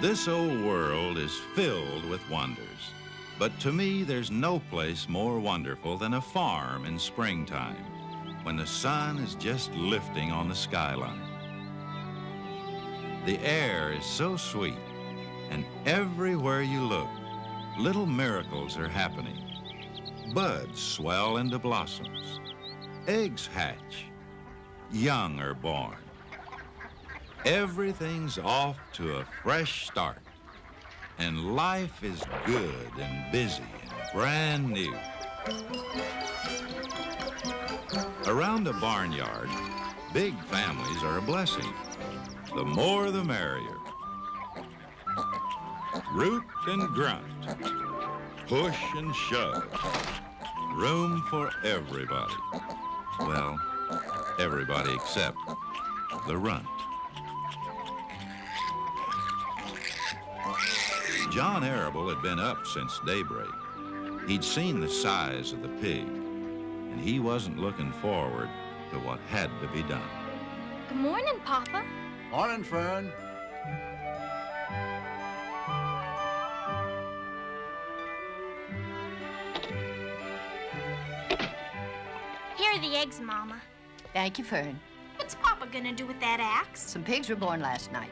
This old world is filled with wonders. But to me, there's no place more wonderful than a farm in springtime, when the sun is just lifting on the skyline. The air is so sweet, and everywhere you look, little miracles are happening. Buds swell into blossoms. Eggs hatch. Young are born. Everything's off to a fresh start. And life is good and busy and brand new. Around a barnyard, big families are a blessing. The more the merrier. Root and grunt. Push and shove. Room for everybody. Well, everybody except the runt. John Arable had been up since daybreak. He'd seen the size of the pig, and he wasn't looking forward to what had to be done. Good morning, Papa. Morning, Fern. Here are the eggs, Mama. Thank you, Fern. What's Papa gonna do with that axe? Some pigs were born last night.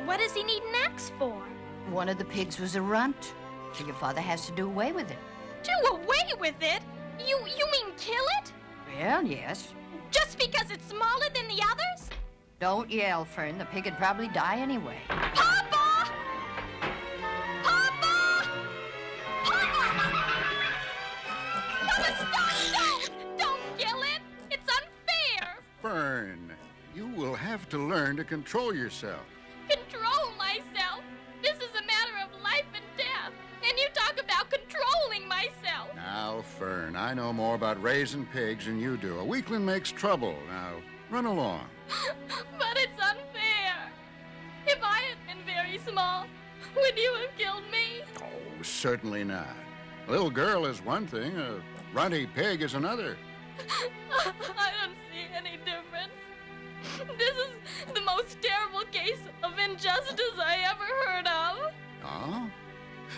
What does he need an axe for? One of the pigs was a runt, so your father has to do away with it. Do away with it? You mean kill it? Well, yes. Just because it's smaller than the others? Don't yell, Fern. The pig would probably die anyway. Papa! Papa! Papa! Papa, stop! Don't kill it! It's unfair! Fern, you will have to learn to control yourself. Control myself? This is a matter of life and death. And you talk about controlling myself. Now, Fern, I know more about raising pigs than you do. A weakling makes trouble. Now, run along. But it's unfair. If I had been very small, would you have killed me? Oh, certainly not. A little girl is one thing, a runty pig is another. I don't see any difference. This is the most terrible case of injustice I ever heard of. Oh?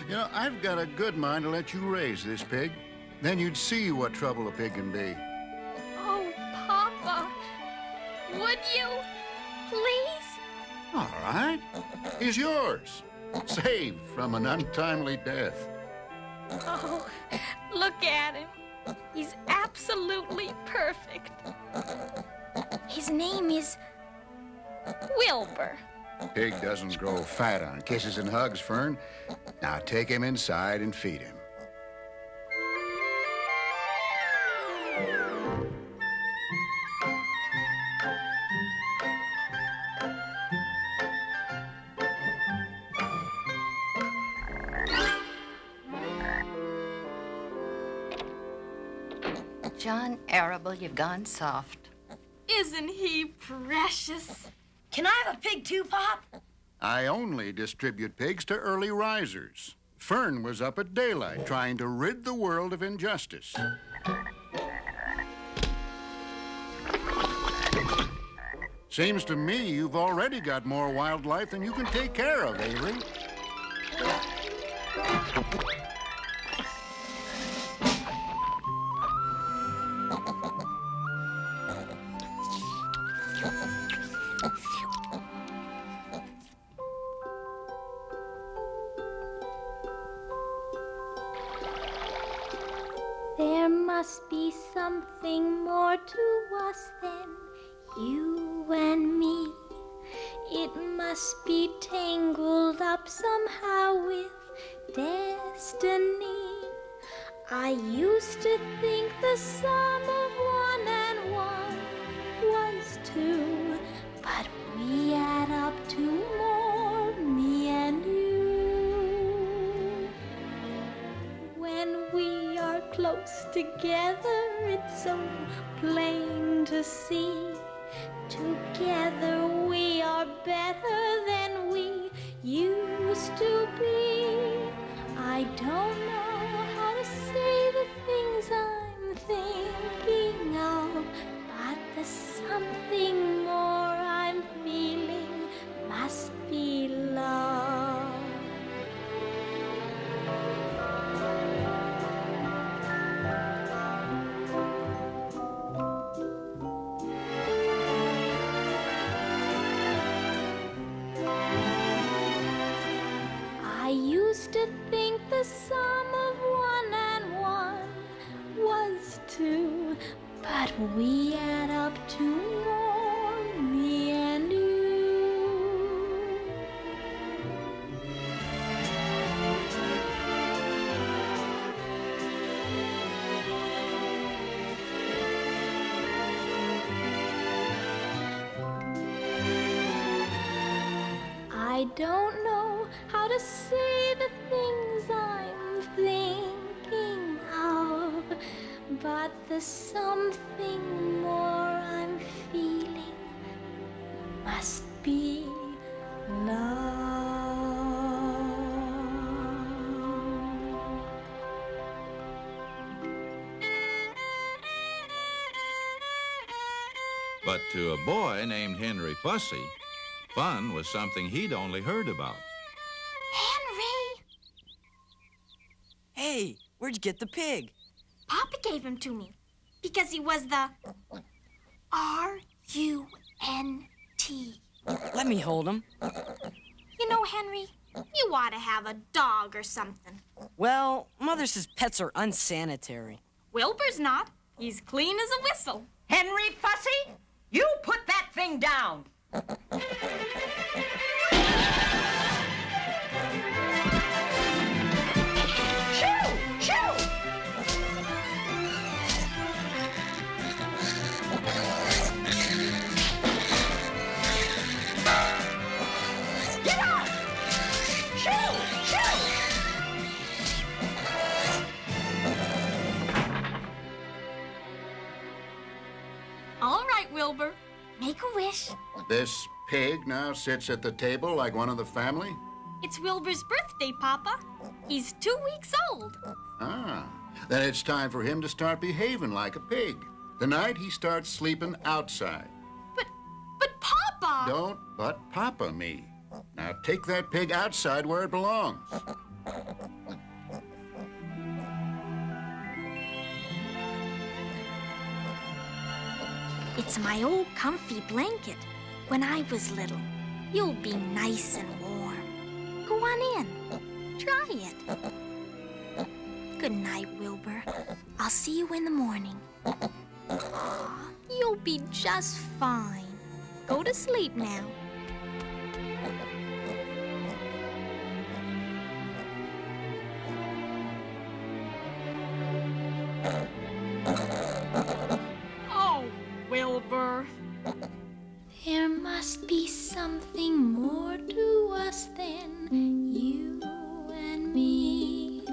You know, I've got a good mind to let you raise this pig. Then you'd see what trouble a pig can be. Oh, Papa. Would you? Please? All right. He's yours. Saved from an untimely death. Oh, look at him. He's absolutely perfect. His name is Wilbur. Pig doesn't grow fat on kisses and hugs, Fern. Now take him inside and feed him. John Arable, you've gone soft. Isn't he precious? Can I have a pig too, Pop? I only distribute pigs to early risers. Fern was up at daylight trying to rid the world of injustice. Seems to me you've already got more wildlife than you can take care of, Avery. There must be something more to us than you and me. It must be tangled up somehow with destiny. I used to think the sum of 1 and 1 was 2, but we add up to more, me and you. When we are close together, it's so plain to see. Together we are better than we used to be. I don't know how to say the things I'm thinking of, but the something more I'm feeling must used to think the sum of 1 and 1 was 2, but we add up to more, me and you. I don't know how to say the things I'm thinking of, but the something more I'm feeling must be love. But to a boy named Henry Fussy, fun was something he'd only heard about. Henry! Hey, where'd you get the pig? Papa gave him to me because he was the R-U-N-T. Let me hold him. You know, Henry, you ought to have a dog or something. Well, Mother says pets are unsanitary. Wilbur's not. He's clean as a whistle. Henry Fussy, you put that thing down. Shoo! Shoo! Get on! Shoo! Shoo! All right, Wilbur. Make a wish. This pig now sits at the table like one of the family? It's Wilbur's birthday, Papa. He's 2 weeks old. Ah, then it's time for him to start behaving like a pig. Tonight he starts sleeping outside. But Papa! Don't but Papa me. Now take that pig outside where it belongs. It's my old comfy blanket. When I was little, you'll be nice and warm. Go on in. Try it. Good night, Wilbur. I'll see you in the morning. Aw, you'll be just fine. Go to sleep now. Oh, Wilbur. There must be something more to us than you and me.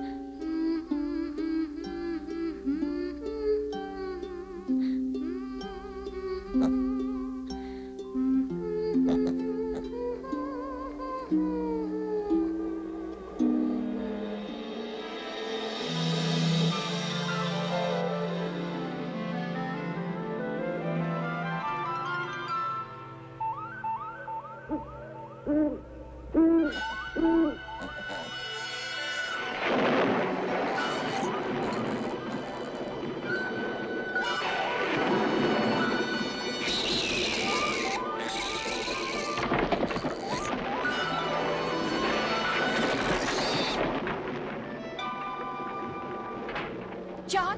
John,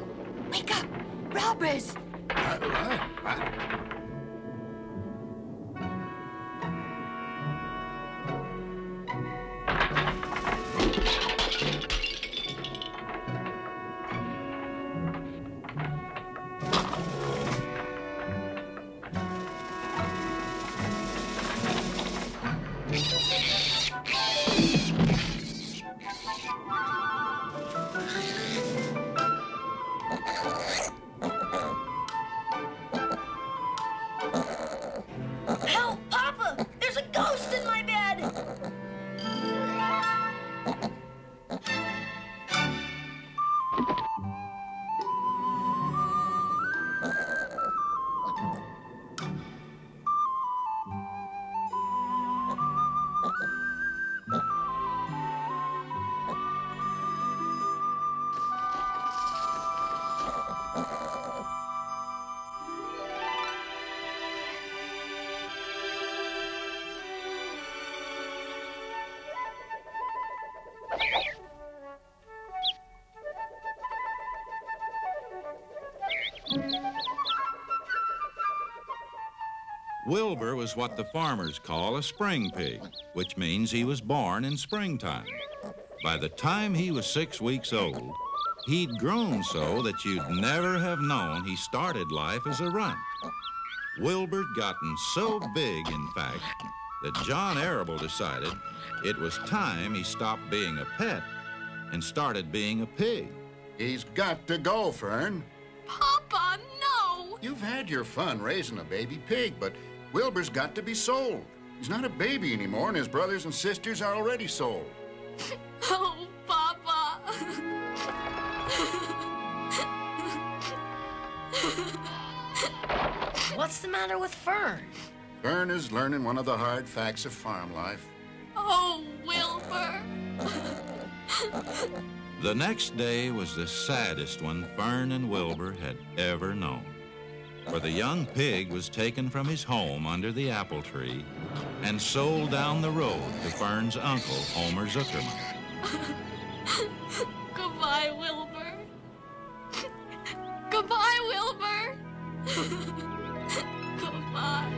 wake up! Robbers! Help, Papa! There's a ghost in my bed! Wilbur was what the farmers call a spring pig, which means he was born in springtime. By the time he was 6 weeks old, he'd grown so that you'd never have known he started life as a runt. Wilbur'd gotten so big, in fact, that John Arable decided it was time he stopped being a pet and started being a pig. He's got to go, Fern. Papa, no! You've had your fun raising a baby pig, but Wilbur's got to be sold. He's not a baby anymore, and his brothers and sisters are already sold. Oh, Papa! What's the matter with Fern? Fern is learning one of the hard facts of farm life. Oh, Wilbur! The next day was the saddest one Fern and Wilbur had ever known. For the young pig was taken from his home under the apple tree and sold down the road to Fern's uncle, Homer Zuckerman. Goodbye, Wilbur. Goodbye, Wilbur. Goodbye.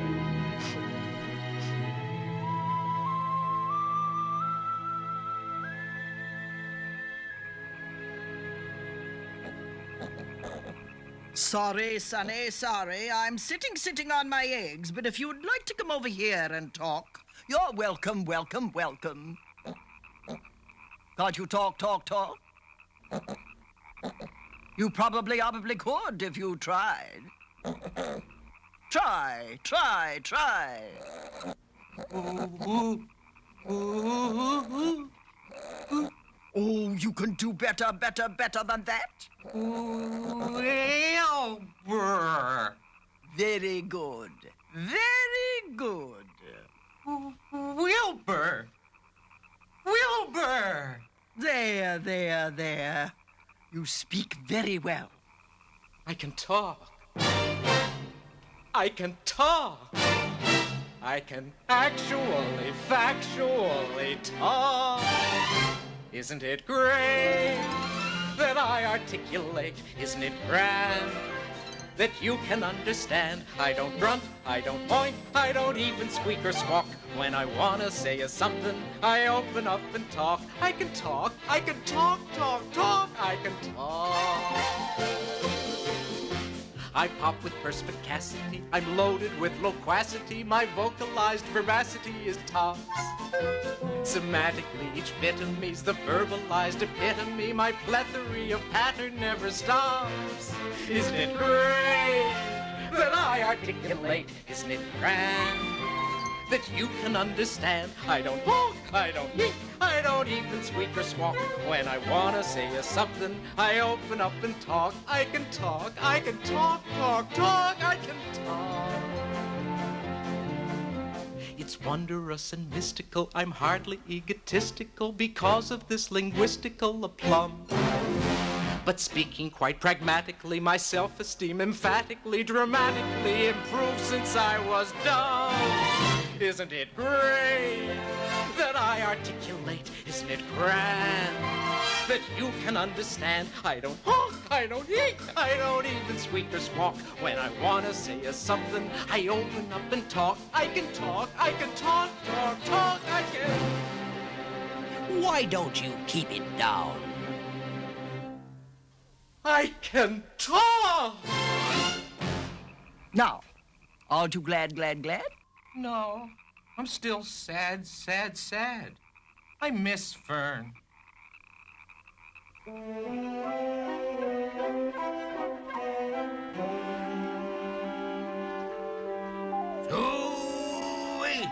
Sorry, Sonny, sorry. I'm sitting on my eggs, but if you'd like to come over here and talk, you're welcome. Can't you talk? You probably could if you tried. Try. Oh, you can do better than that. Wilbur. Very good. Wilbur. There. You speak very well. I can talk. I can actually, factually talk. Isn't it great that I articulate? Isn't it grand that you can understand? I don't grunt, I don't point, I don't even squeak or squawk. When I wanna say something, I open up and talk. I can talk. I can talk. I pop with perspicacity, I'm loaded with loquacity, my vocalized verbacity is tops. Semantically, each bit of me's the verbalized epitome, my plethora of pattern never stops. Isn't it great that I articulate? Isn't it grand that you can understand? I don't honk, I don't yeek, I don't even squeak or squawk. When I wanna say something, I open up and talk. I can talk, I can talk, I can talk. It's wondrous and mystical, I'm hardly egotistical because of this linguistical aplomb. But speaking quite pragmatically, my self-esteem emphatically, dramatically improved since I was dumb. Isn't it great that I articulate? Isn't it grand that you can understand? I don't honk, I don't eek, I don't even squeak or squawk. When I wanna say something, I open up and talk. I can talk, I can talk, I can. Why don't you keep it down? I can talk! Now, aren't you glad? No, I'm still sad. I miss Fern. Suey!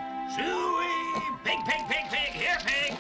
Pig, here, pig!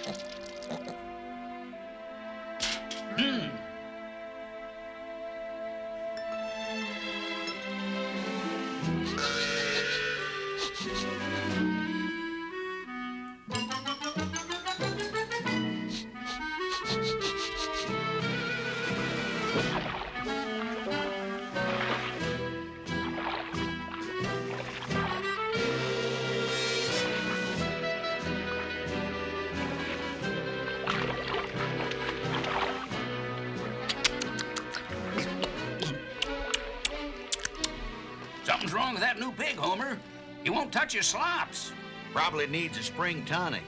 Something's wrong with that new pig, Homer. He won't touch your slops. Probably needs a spring tonic.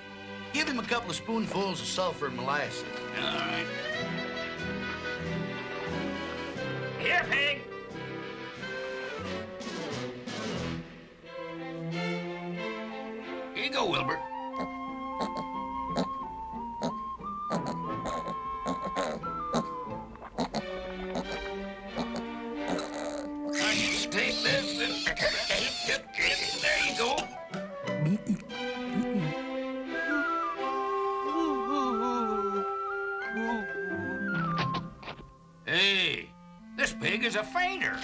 Give him a couple of spoonfuls of sulfur and molasses. All right. Here, Pig. Here you go, Wilbur. Take this. There you go. Hey, this pig is a fainter.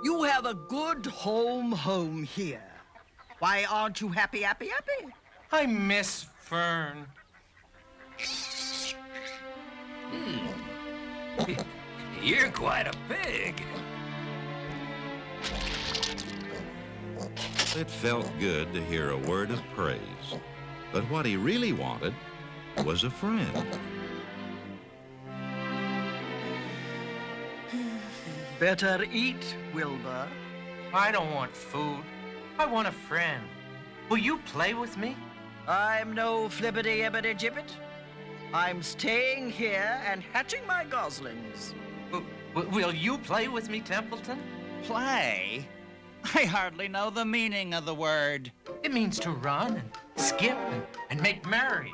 You have a good home here. Why aren't you happy? I miss Fern. You're quite a pig. It felt good to hear a word of praise. But what he really wanted was a friend. Better eat, Wilbur. I don't want food. I want a friend. Will you play with me? I'm no flippity-ibbity-jibbit. I'm staying here and hatching my goslings. Will you play with me, Templeton? Play? I hardly know the meaning of the word. It means to run and skip and make merry.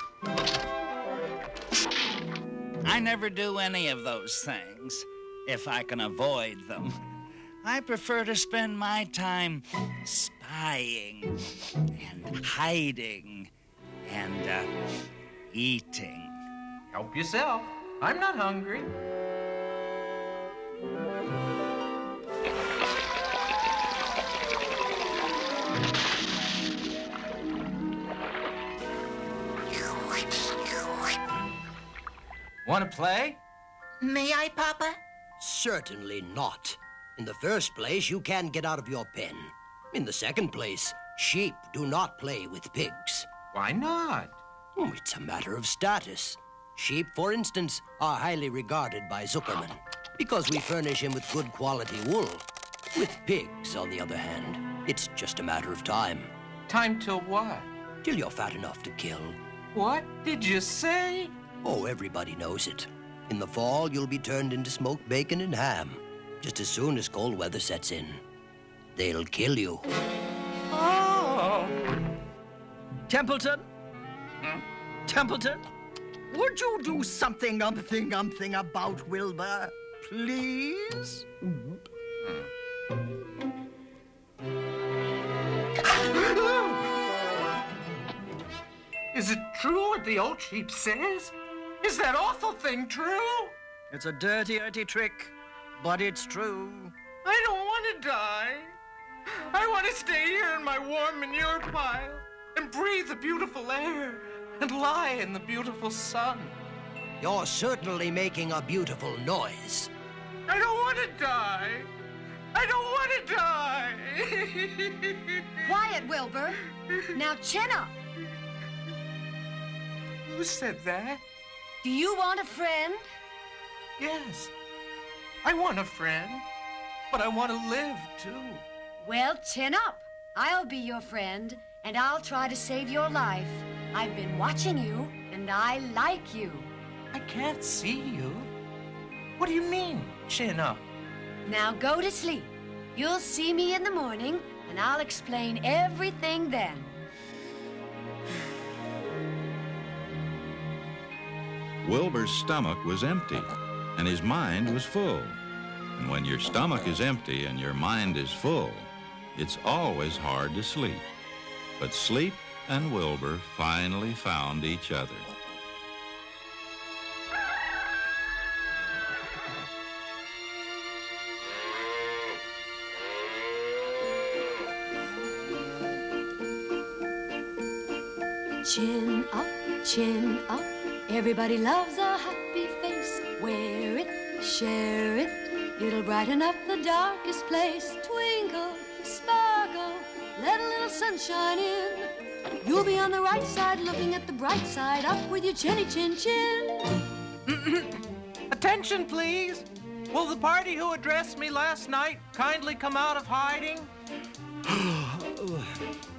I never do any of those things, if I can avoid them. I prefer to spend my time spying and hiding and eating. Help yourself. I'm not hungry. Want to play? May I, Papa? Certainly not. In the first place, you can't get out of your pen. In the second place, sheep do not play with pigs. Why not? Oh, it's a matter of status. Sheep, for instance, are highly regarded by Zuckerman because we furnish him with good quality wool. With pigs, on the other hand, it's just a matter of time. Time till what? Till you're fat enough to kill. What did you say? Oh, everybody knows it. In the fall, you'll be turned into smoked bacon and ham, just as soon as cold weather sets in. They'll kill you. Oh! Templeton? Templeton? Would you do something about Wilbur, please? Is it true what the old sheep says? Is that awful thing true? It's a dirty trick, but it's true. I don't want to die. I want to stay here in my warm manure pile and breathe the beautiful air and lie in the beautiful sun. You're certainly making a beautiful noise. I don't want to die. I don't want to die. Quiet, Wilbur. Now chin up. Who said that? Do you want a friend? Yes. I want a friend, but I want to live, too. Well, chin up. I'll be your friend, and I'll try to save your life. I've been watching you, and I like you. I can't see you. What do you mean, chin up? Now go to sleep. You'll see me in the morning, and I'll explain everything then. Wilbur's stomach was empty, and his mind was full. And when your stomach is empty and your mind is full, it's always hard to sleep. But Sleep and Wilbur finally found each other. Chin up, everybody loves a happy face. Wear it, share it, it'll brighten up the darkest place. Twinkle, sparkle, let a little sunshine in. You'll be on the right side looking at the bright side. Up with your chinny chin chin. Attention, please. Will the party who addressed me last night kindly come out of hiding?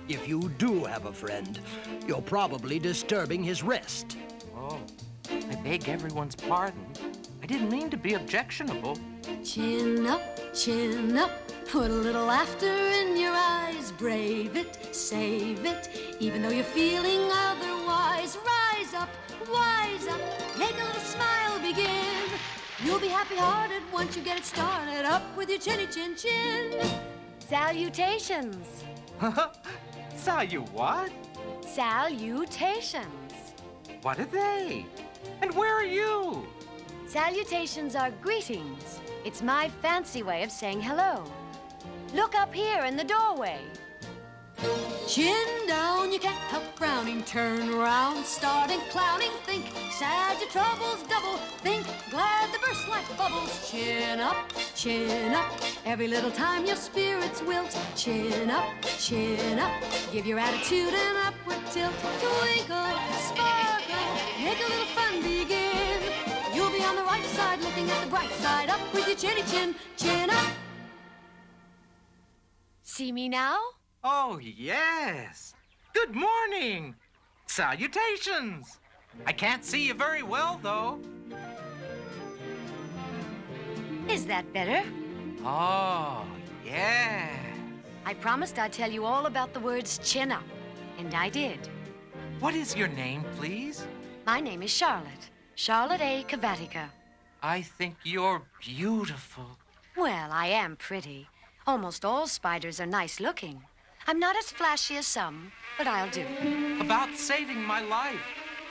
If you do have a friend, you're probably disturbing his rest. Oh, I beg everyone's pardon. I didn't mean to be objectionable. Chin up, put a little laughter in your eyes. Brave it, save it, even though you're feeling otherwise. Rise up, wise up, make a little smile begin. You'll be happy-hearted once you get it started. Up with your chinny chin chin. Salutations. Salu what? Salutations. What are they? And where are you? Salutations are greetings. It's my fancy way of saying hello. Look up here in the doorway. Chin down, you can't help frowning. Turn around, starting clowning. Think sad, your troubles double. Think glad they burst like bubbles. Chin up, every little time your spirits wilt. Chin up, give your attitude an upward tilt. Twinkle, sparkle, make a little fun begin. You'll be on the right side, looking at the bright side. Up with your chinny chin, chin up. See me now? Oh, yes. Good morning. Salutations. I can't see you very well, though. Is that better? Oh, yeah. I promised I'd tell you all about the words chin up, and I did. What is your name, please? My name is Charlotte. Charlotte A. Kavatica. I think you're beautiful. Well, I am pretty. Almost all spiders are nice looking. I'm not as flashy as some, but I'll do. About saving my life.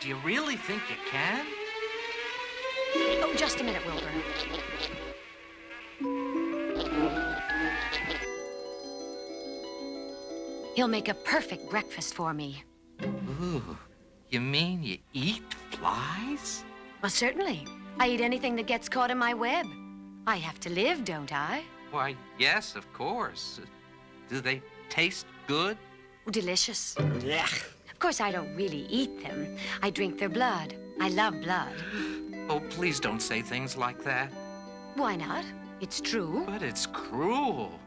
Do you really think you can? Oh, just a minute, Wilbur. He'll make a perfect breakfast for me. Ooh, you mean you eat flies? Well, certainly. I eat anything that gets caught in my web. I have to live, don't I? Why, yes, of course. Do they taste good? Delicious. Of course, I don't really eat them. I drink their blood. I love blood. Oh, please don't say things like that. Why not? It's true. But it's cruel.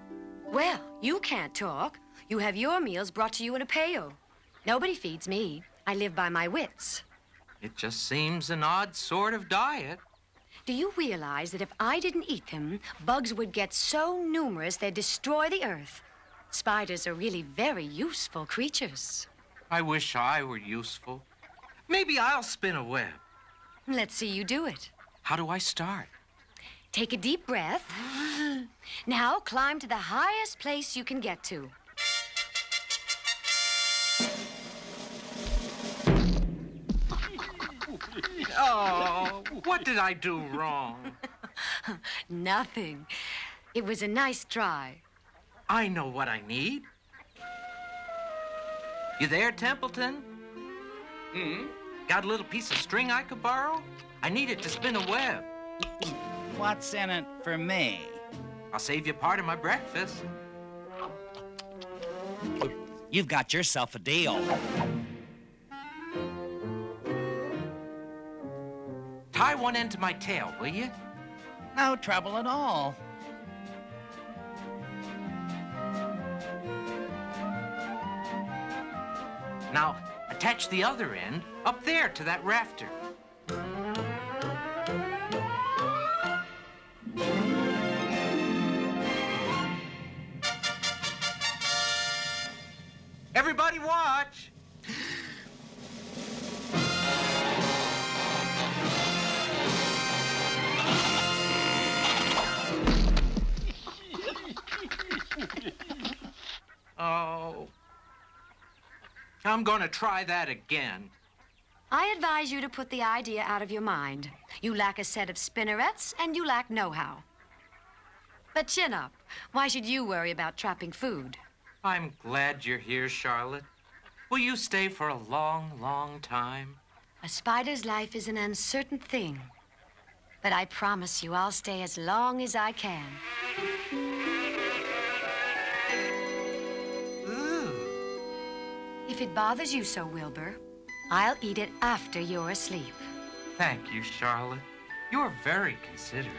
Well, you can't talk. You have your meals brought to you in a pail. Nobody feeds me. I live by my wits. It just seems an odd sort of diet. Do you realize that if I didn't eat them, bugs would get so numerous they'd destroy the earth? Spiders are really very useful creatures. I wish I were useful. Maybe I'll spin a web. Let's see you do it. How do I start? Take a deep breath. Now climb to the highest place you can get to. Oh, what did I do wrong? Nothing. It was a nice try. I know what I need. You there, Templeton? Got a little piece of string I could borrow? I need it to spin a web. What's in it for me? I'll save you part of my breakfast. You've got yourself a deal. Tie one end to my tail, will you? No trouble at all. Now, attach the other end up there to that rafter. Everybody watch! Oh. I'm gonna try that again. I advise you to put the idea out of your mind. You lack a set of spinnerets, and you lack know-how. But chin up. Why should you worry about trapping food? I'm glad you're here, Charlotte. Will you stay for a long, long time? A spider's life is an uncertain thing. But I promise you I'll stay as long as I can. Ooh. If it bothers you so, Wilbur, I'll eat it after you're asleep. Thank you, Charlotte. You're very considerate.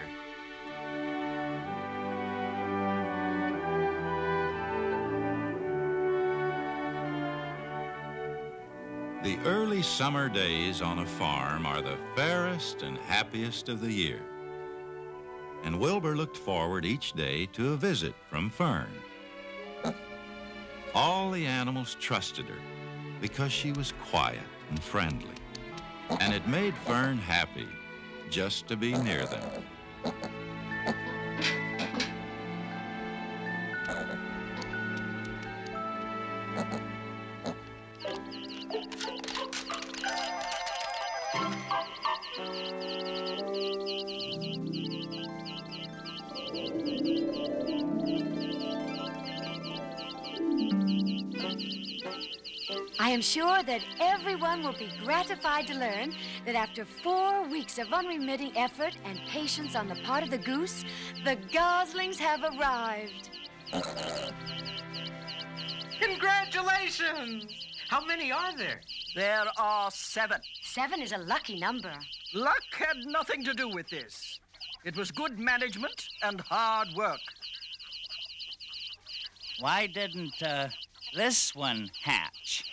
The early summer days on a farm are the fairest and happiest of the year. And Wilbur looked forward each day to a visit from Fern. All the animals trusted her because she was quiet and friendly. And it made Fern happy just to be near them. I am sure that everyone will be gratified to learn that after 4 weeks of unremitting effort and patience on the part of the goose, the goslings have arrived. Congratulations! How many are there? There are 7. 7 is a lucky number. Luck had nothing to do with this. It was good management and hard work. Why didn't this one hatch?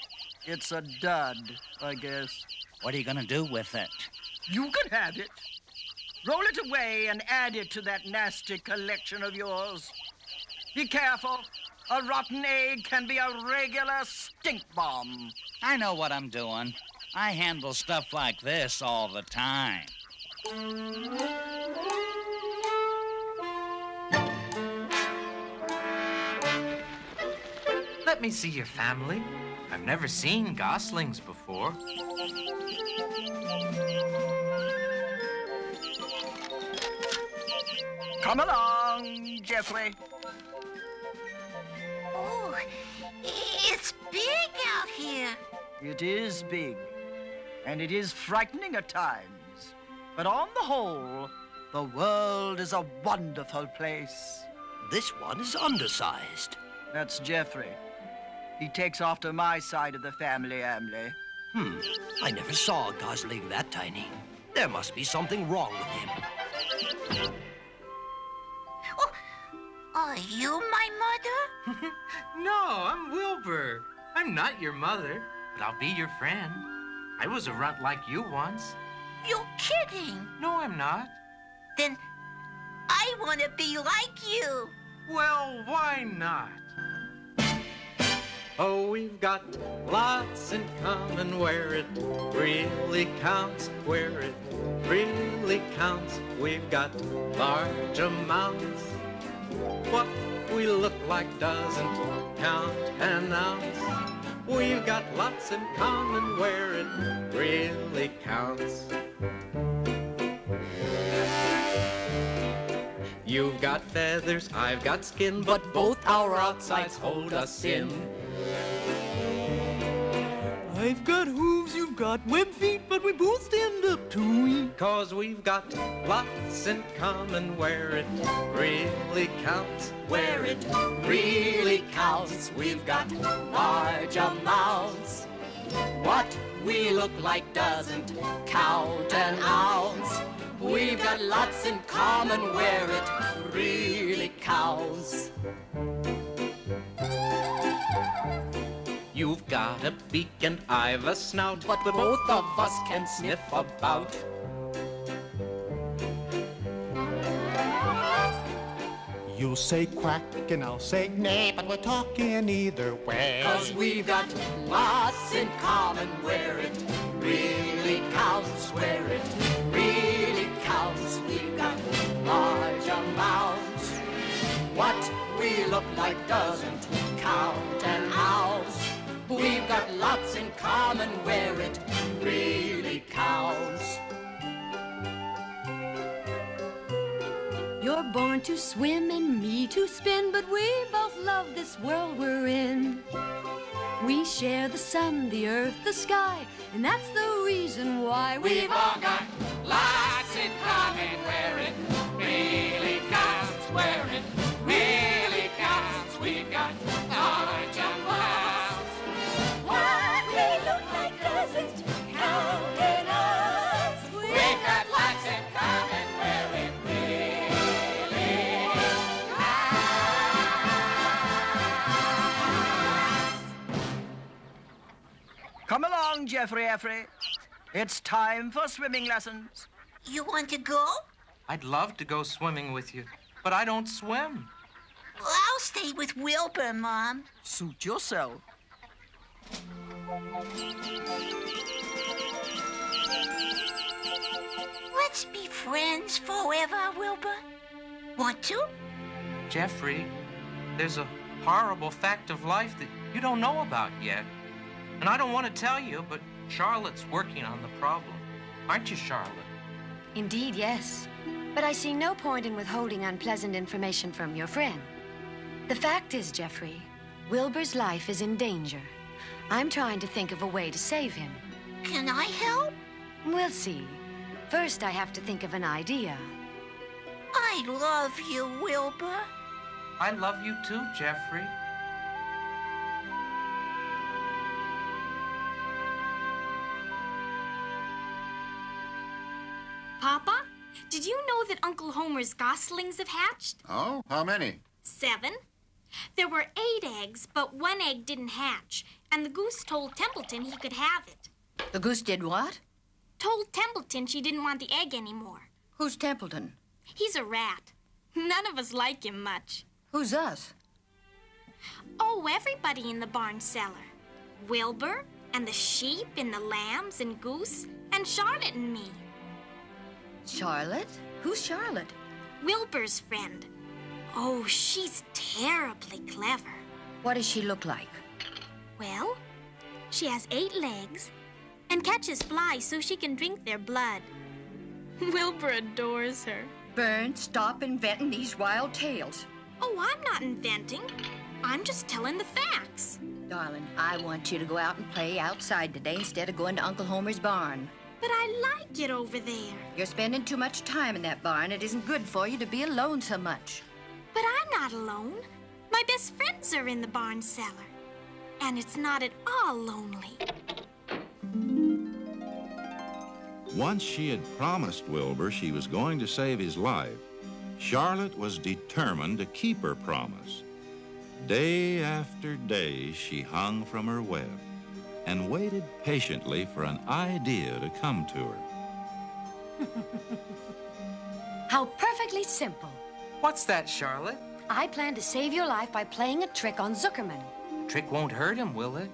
It's a dud, I guess. What are you gonna do with it? You can have it. Roll it away and add it to that nasty collection of yours. Be careful. A rotten egg can be a regular stink bomb. I know what I'm doing. I handle stuff like this all the time. Let me see your family. I've never seen goslings before. Come along, Jeffrey. Oh, it's big out here. It is big, and it is frightening at times. But on the whole, the world is a wonderful place. This one is undersized. That's Jeffrey. He takes after my side of the family, Amley. I never saw a gosling that tiny. There must be something wrong with him. Oh, are you my mother? No, I'm Wilbur. I'm not your mother, but I'll be your friend. I was a runt like you once. You're kidding. No, I'm not. Then I want to be like you. Well, why not? Oh, we've got lots in common where it really counts, where it really counts. We've got large amounts. What we look like doesn't count an ounce. We've got lots in common where it really counts. You've got feathers, I've got skin, but both our outsides hold us in. I've got hooves, you've got web feet, but we both stand up to eat. 'Cause we've got lots in common where it really counts. Where it really counts, we've got large amounts. What we look like doesn't count an ounce. We've got lots in common where it really counts. You've got a beak and I've a snout, but both of us can sniff about. You'll say quack and I'll say neigh, but we're talking either way. 'Cause we've got lots in common where it really counts, where it really counts. We've got large amounts. What we look like doesn't count an ounce. We've got lots in common where it really counts. You're born to swim and me to spin, but we both love this world we're in. We share the sun, the earth, the sky, and that's the reason why We've all got lots in common where it really counts, where it really counts. We've got large amounts. What we look like doesn't count an ounce. We've got lots in common along, Jeffrey Effrey. It's time for swimming lessons. You want to go? I'd love to go swimming with you, but I don't swim. Well, I'll stay with Wilbur, Mom. Suit yourself. Let's be friends forever, Wilbur. Want to? Jeffrey, there's a horrible fact of life that you don't know about yet. And I don't want to tell you, but Charlotte's working on the problem. Aren't you, Charlotte? Indeed, yes. But I see no point in withholding unpleasant information from your friend. The fact is, Jeffrey, Wilbur's life is in danger. I'm trying to think of a way to save him. Can I help? We'll see. First, I have to think of an idea. I love you, Wilbur. I love you too, Jeffrey. Papa, did you know that Uncle Homer's goslings have hatched? Oh, how many? 7. There were 8 eggs, but 1 egg didn't hatch, and the goose told Templeton he could have it. The goose did what? Told Templeton she didn't want the egg anymore. Who's Templeton? He's a rat. None of us like him much. Who's us? Oh, everybody in the barn cellar. Wilbur, and the sheep, and the lambs, and goose, and Charlotte and me. Charlotte? Who's Charlotte? Wilbur's friend. Oh, she's terribly clever. What does she look like? Well, she has 8 legs and catches flies so she can drink their blood. Wilbur adores her. Bern, stop inventing these wild tales. Oh, I'm not inventing. I'm just telling the facts. Darling, I want you to go out and play outside today instead of going to Uncle Homer's barn. But I like it over there. You're spending too much time in that barn. It isn't good for you to be alone so much. But I'm not alone. My best friends are in the barn cellar. And it's not at all lonely. Once she had promised Wilbur she was going to save his life, Charlotte was determined to keep her promise. Day after day, she hung from her web and waited patiently for an idea to come to her. How perfectly simple. What's that, Charlotte? I plan to save your life by playing a trick on Zuckerman. Trick won't hurt him, will it?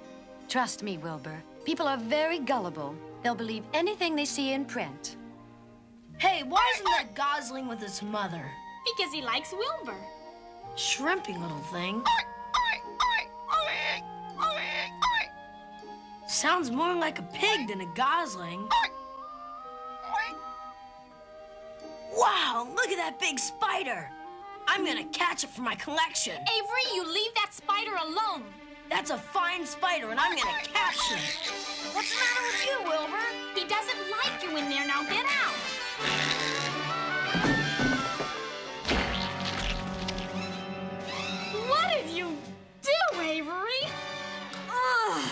Trust me, Wilbur. People are very gullible. They'll believe anything they see in print. Hey, why isn't that gosling with his mother? Because he likes Wilbur. Shrimpy little thing. Sounds more like a pig than a gosling. Wow, look at that big spider. I'm gonna catch it for my collection. Avery, you leave that spider alone. That's a fine spider, and I'm gonna catch it. What's the matter with you, Wilbur? He doesn't like you in there. Now get out. What did you do, Avery? Ugh.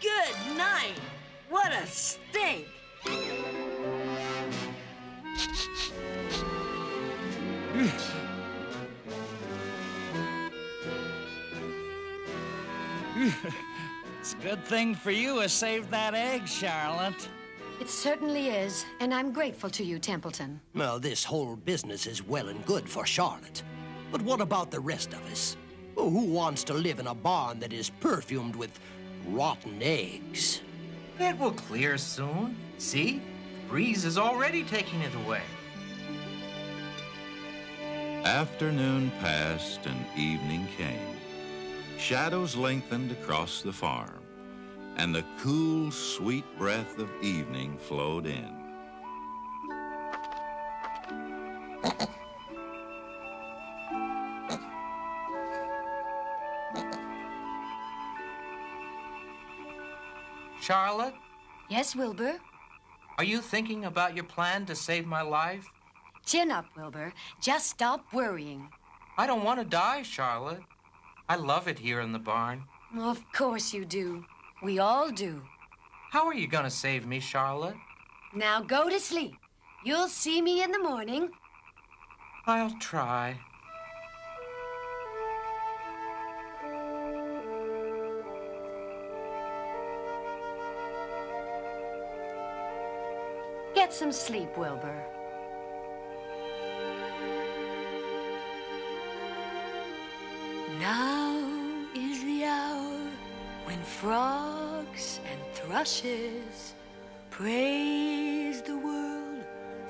Good night. What a stink. It's a good thing for you I saved that egg, Charlotte. It certainly is, and I'm grateful to you, Templeton. Well, this whole business is well and good for Charlotte. But what about the rest of us? Who wants to live in a barn that is perfumed with rotten eggs? It will clear soon. See? The breeze is already taking it away. Afternoon passed and evening came. Shadows lengthened across the farm, and the cool, sweet breath of evening flowed in. Charlotte? Yes, Wilbur? Are you thinking about your plan to save my life? Chin up, Wilbur. Just stop worrying. I don't want to die, Charlotte. I love it here in the barn. Of course you do. We all do. How are you going to save me, Charlotte? Now go to sleep. You'll see me in the morning. I'll try. Get some sleep, Wilbur. Now is the hour when frogs and thrushes praise the world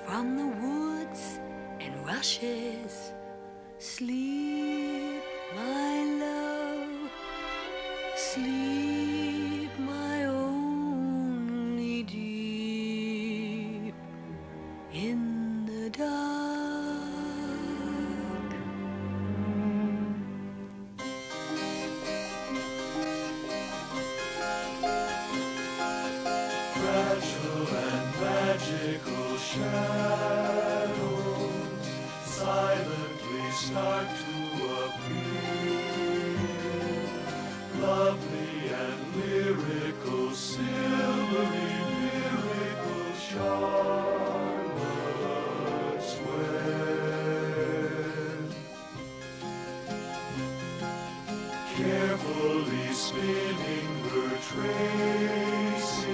from the woods and rushes. Sleep, my love, sleep, my only deep in the dark. Fragile and magical shadows silently start to appear. Lovely and lyrical, silvery miracle Charlotte's Web. Carefully spinning her tracings,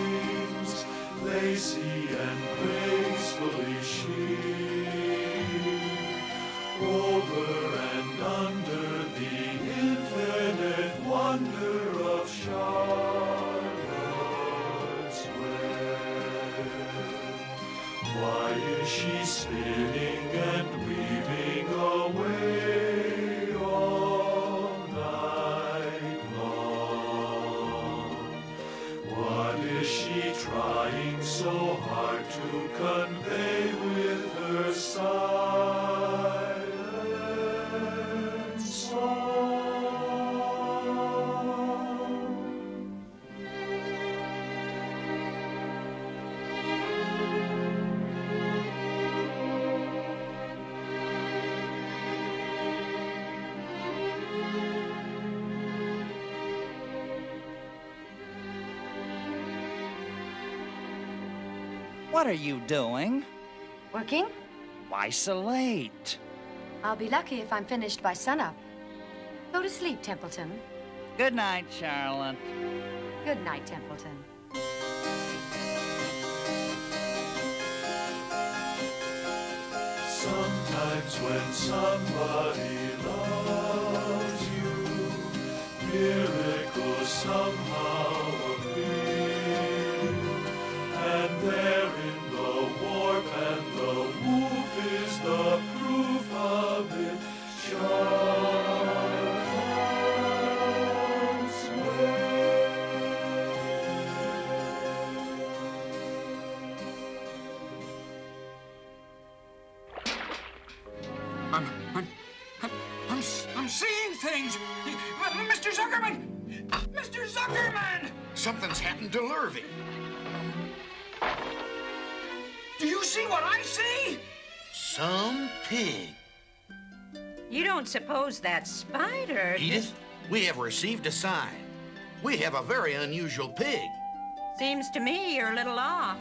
lacy and gracefully she, over and under the infinite wonder of Charlotte's Web. Why is she spinning and weaving away all night long? What is she trying so hard to convey with her silent song? What are you doing? Working? Why so late? I'll be lucky if I'm finished by sunup. Go to sleep, Templeton. Good night, Charlotte. Good night, Templeton. Sometimes when somebody loves you, miracles somehow appear. And there in the warp and the woof is the proof of it. Charlotte's I'm seeing things! Mr. Zuckerman! Mr. Zuckerman! Something's happened to Lurvy. Do you see what I see? Some pig. You don't suppose that spider... Edith, we have received a sign. We have a very unusual pig. Seems to me you're a little off.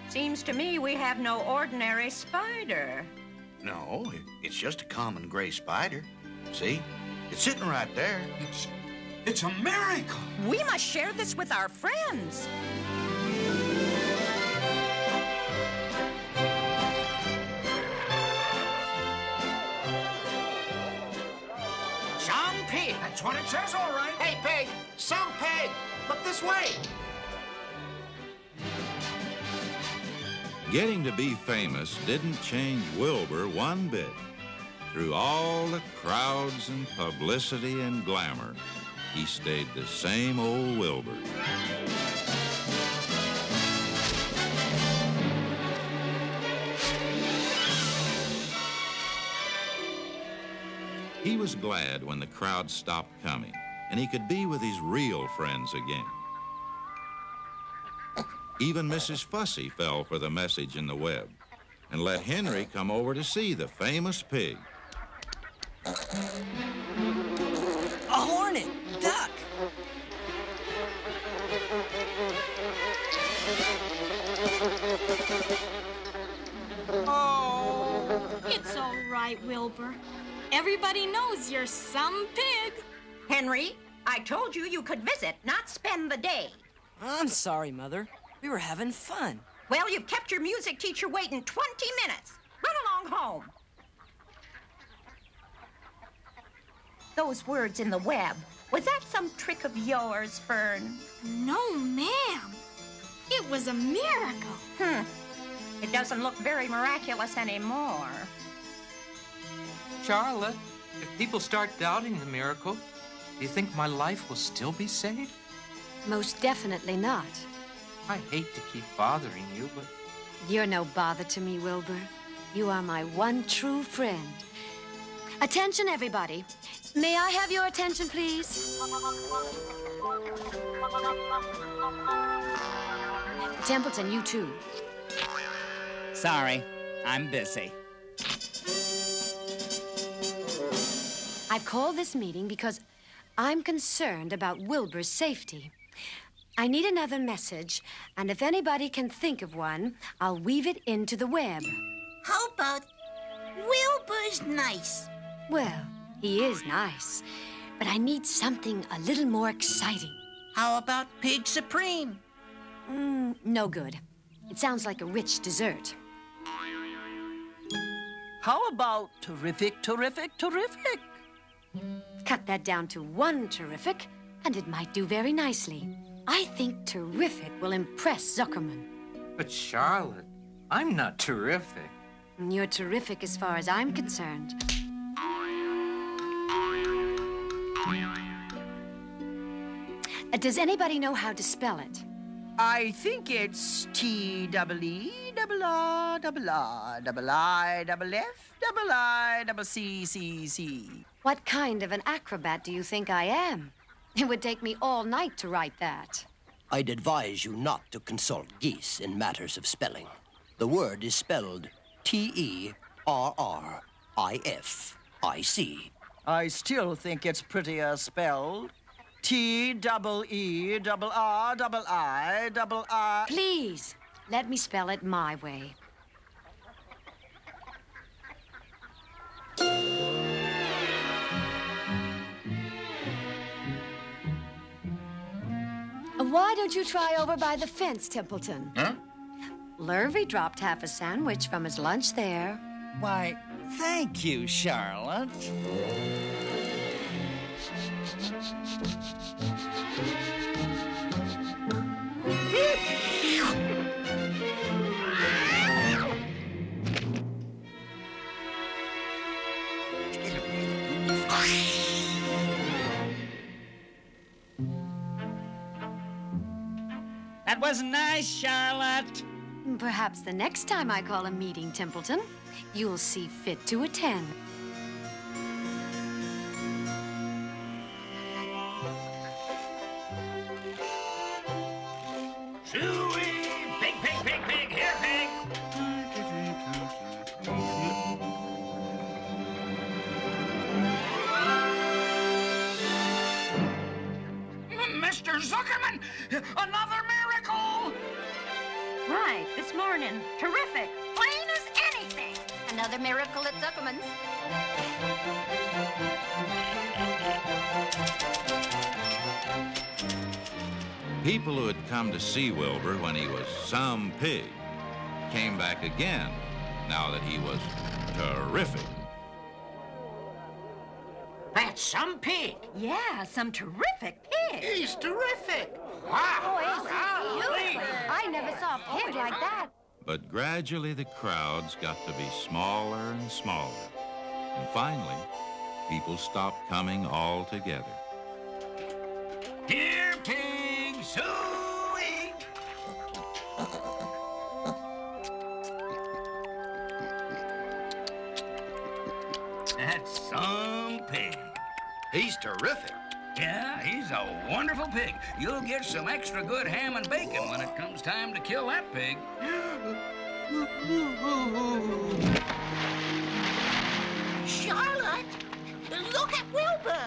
Seems to me we have no ordinary spider. No, it's just a common gray spider. See? It's sitting right there. It's a miracle. We must share this with our friends. Some pig. That's what it says, all right. Hey, pig! Some pig! Look this way! Getting to be famous didn't change Wilbur one bit. Through all the crowds and publicity and glamour, he stayed the same old Wilbur. He was glad when the crowd stopped coming and he could be with his real friends again. Even Mrs. Fussy fell for the message in the web and let Henry come over to see the famous pig. A hornet! Duck! Oh, it's all right, Wilbur. Everybody knows you're some pig. Henry, I told you you could visit, not spend the day. I'm sorry, Mother. We were having fun. Well, you've kept your music teacher waiting 20 minutes. Run along home. Those words in the web, was that some trick of yours, Fern? No, ma'am. It was a miracle. It doesn't look very miraculous anymore. Charlotte, if people start doubting the miracle, do you think my life will still be saved? Most definitely not. I hate to keep bothering you, but... You're no bother to me, Wilbur. You are my one true friend. Attention, everybody. May I have your attention, please? Templeton, you too. Sorry, I'm busy. I've called this meeting because I'm concerned about Wilbur's safety. I need another message, and if anybody can think of one, I'll weave it into the web. How about Wilbur's nice? Well, he is nice, but I need something a little more exciting. How about Pig Supreme? No good. It sounds like a rich dessert. How about terrific, terrific, terrific? Cut that down to one terrific, and it might do very nicely. I think terrific will impress Zuckerman. But Charlotte, I'm not terrific. You're terrific as far as I'm concerned. Does anybody know how to spell it? I think it's T-double-E-double-R-double-I-double-F-double-I-double-C-C-C. What kind of an acrobat do you think I am? It would take me all night to write that. I'd advise you not to consult geese in matters of spelling. The word is spelled T-E-R-R-I-F-I-C. I still think it's prettier spelled T-double-E-double-R-double-I-double-I. Please, let me spell it my way. Why don't you try over by the fence, Templeton? Huh? Lurvy dropped half a sandwich from his lunch there. Why, thank you, Charlotte. That was nice, Charlotte. Perhaps the next time I call a meeting, Templeton, you'll see fit to attend. Suey! Pig, pig, pig, pig! Here, pig! Mr. Zuckerman! Another miracle! Right, this morning. Terrific. Plain as anything. Another miracle at Zuckerman's. People who had come to see Wilbur when he was some pig came back again now that he was terrific. That's some pig. Yeah, some terrific pig. He's terrific. Oh, isn't he beautiful? I never saw a pig like that. But gradually the crowds got to be smaller and smaller. And finally, people stopped coming altogether. Here, pig! Suey! That's some pig. He's terrific. Yeah, he's a wonderful pig. You'll get some extra good ham and bacon when it comes time to kill that pig. Charlotte, look at Wilbur.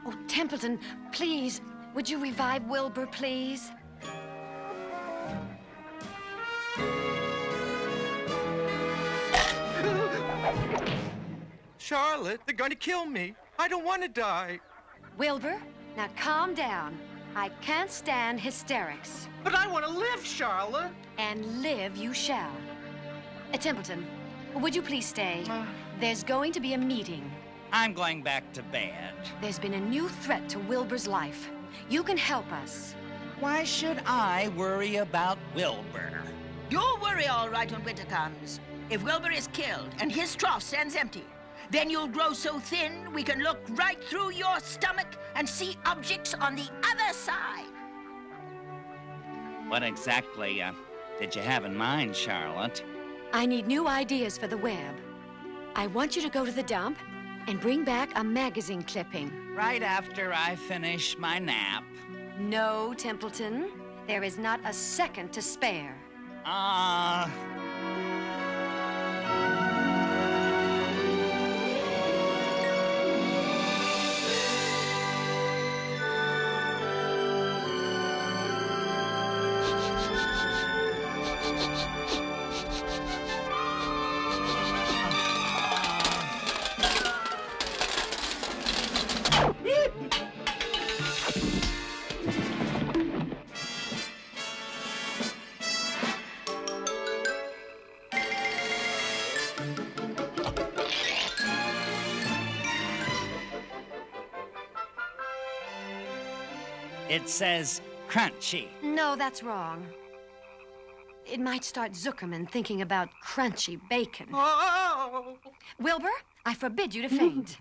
Oh, Templeton, please, would you revive Wilbur, please? Charlotte, they're going to kill me. I don't want to die. Wilbur, now calm down. I can't stand hysterics. But I want to live, Charlotte. And live you shall. Templeton, would you please stay? There's going to be a meeting. I'm going back to bed. There's been a new threat to Wilbur's life. You can help us. Why should I worry about Wilbur? You'll worry all right when winter comes. If Wilbur is killed and his trough stands empty, then you'll grow so thin we can look right through your stomach and see objects on the other side. What exactly did you have in mind, Charlotte? I need new ideas for the web. I want you to go to the dump and bring back a magazine clipping. Right after I finish my nap. No, Templeton. There is not a second to spare. It says crunchy. No, that's wrong. It might start Zuckerman thinking about crunchy bacon. Oh! Wilbur, I forbid you to faint.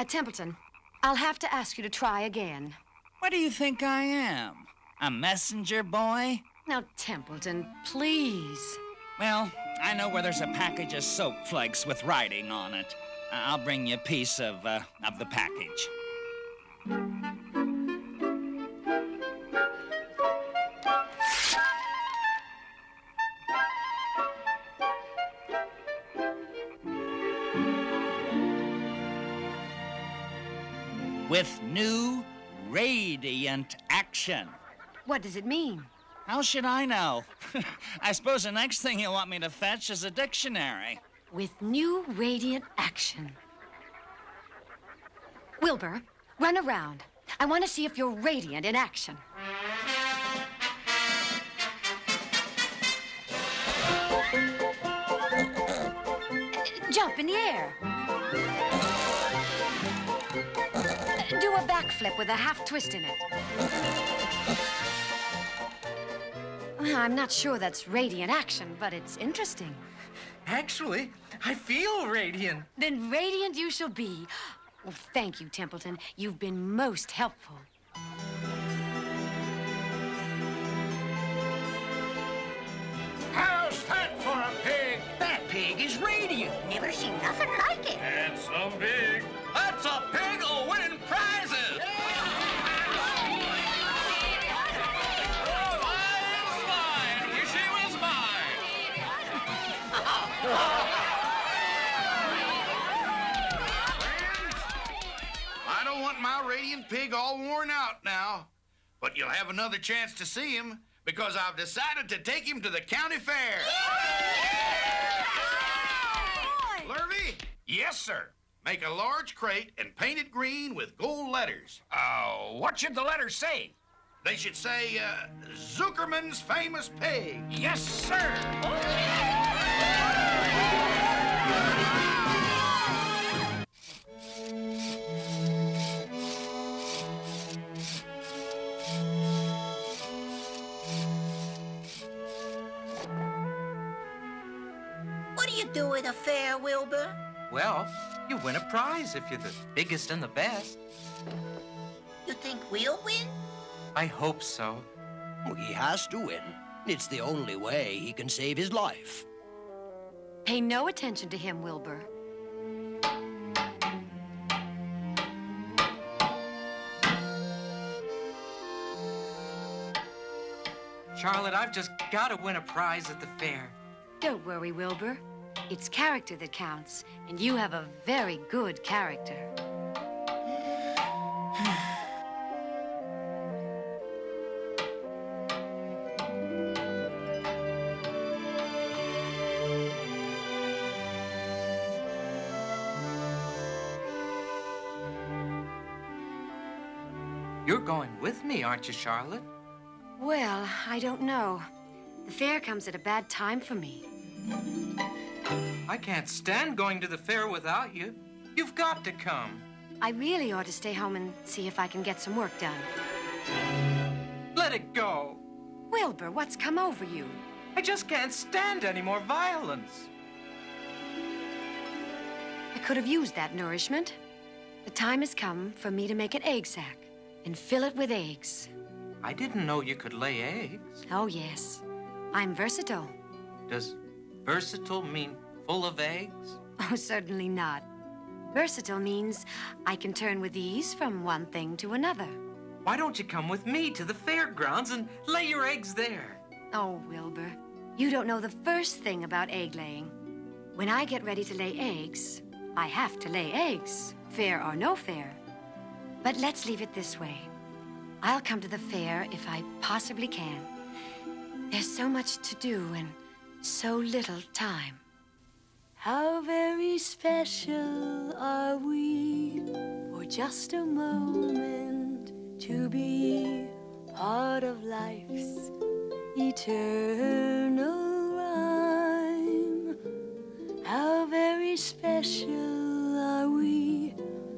Templeton, I'll have to ask you to try again. What do you think I am? A messenger boy? Now, Templeton, please. Well, I know where there's a package of soap flakes with writing on it. I'll bring you a piece of the package. With new radiant action. What does it mean? How should I know? I suppose the next thing you want me to fetch is a dictionary. With new radiant action. Wilbur, run around. I want to see if you're radiant in action. Jump in the air. Do a backflip with a half twist in it. I'm not sure that's radiant action, but it's interesting. Actually, I feel radiant. Then radiant you shall be. Well, thank you, Templeton. You've been most helpful. How's that for a pig? That pig is radiant. Never seen nothing like it. Handsome pig. That's a pig winning prizes. I don't want my radiant pig all worn out now, but you'll have another chance to see him because I've decided to take him to the county fair. Lurvy? Yes, sir. Make a large crate and paint it green with gold letters. What should the letters say? They should say, Zuckerman's Famous Pig. Yes, sir. What do you do at a fair, Wilbur? Well, you win a prize if you're the biggest and the best. You think we'll win? I hope so. Well, he has to win. It's the only way he can save his life. Pay no attention to him, Wilbur. Charlotte, I've just got to win a prize at the fair. Don't worry, Wilbur. It's character that counts, and you have a very good character. You're going with me, aren't you, Charlotte? Well, I don't know. The fair comes at a bad time for me. I can't stand going to the fair without you. You've got to come. I really ought to stay home and see if I can get some work done. Let it go. Wilbur, what's come over you? I just can't stand any more violence. I could have used that nourishment. The time has come for me to make an egg sack and fill it with eggs. I didn't know you could lay eggs. Oh, yes. I'm versatile. Does versatile mean full of eggs? Oh, certainly not. Versatile means I can turn with ease from one thing to another. Why don't you come with me to the fairgrounds and lay your eggs there? Oh, Wilbur, you don't know the first thing about egg laying. When I get ready to lay eggs, I have to lay eggs, fair or no fair. But let's leave it this way. I'll come to the fair if I possibly can. There's so much to do and so little time. How very special are we for just a moment to be part of life's eternal rhyme. How very special are we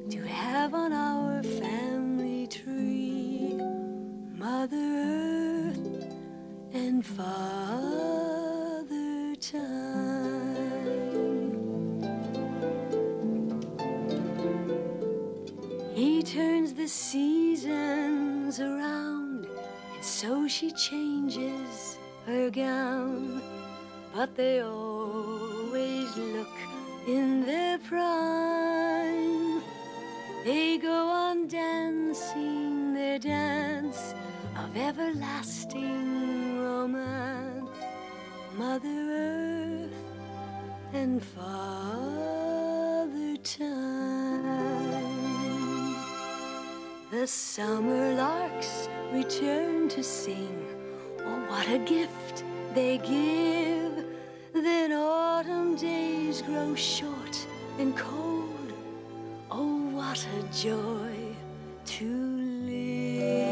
to have on our family tree Mother Earth and Father Time. He turns the seasons around, and so she changes her gown. But they always look in their prime. They go on dancing their dance of everlasting romance. Mother Earth and Father Time. The summer larks return to sing. Oh, what a gift they give. Then autumn days grow short and cold. Oh, what a joy to live.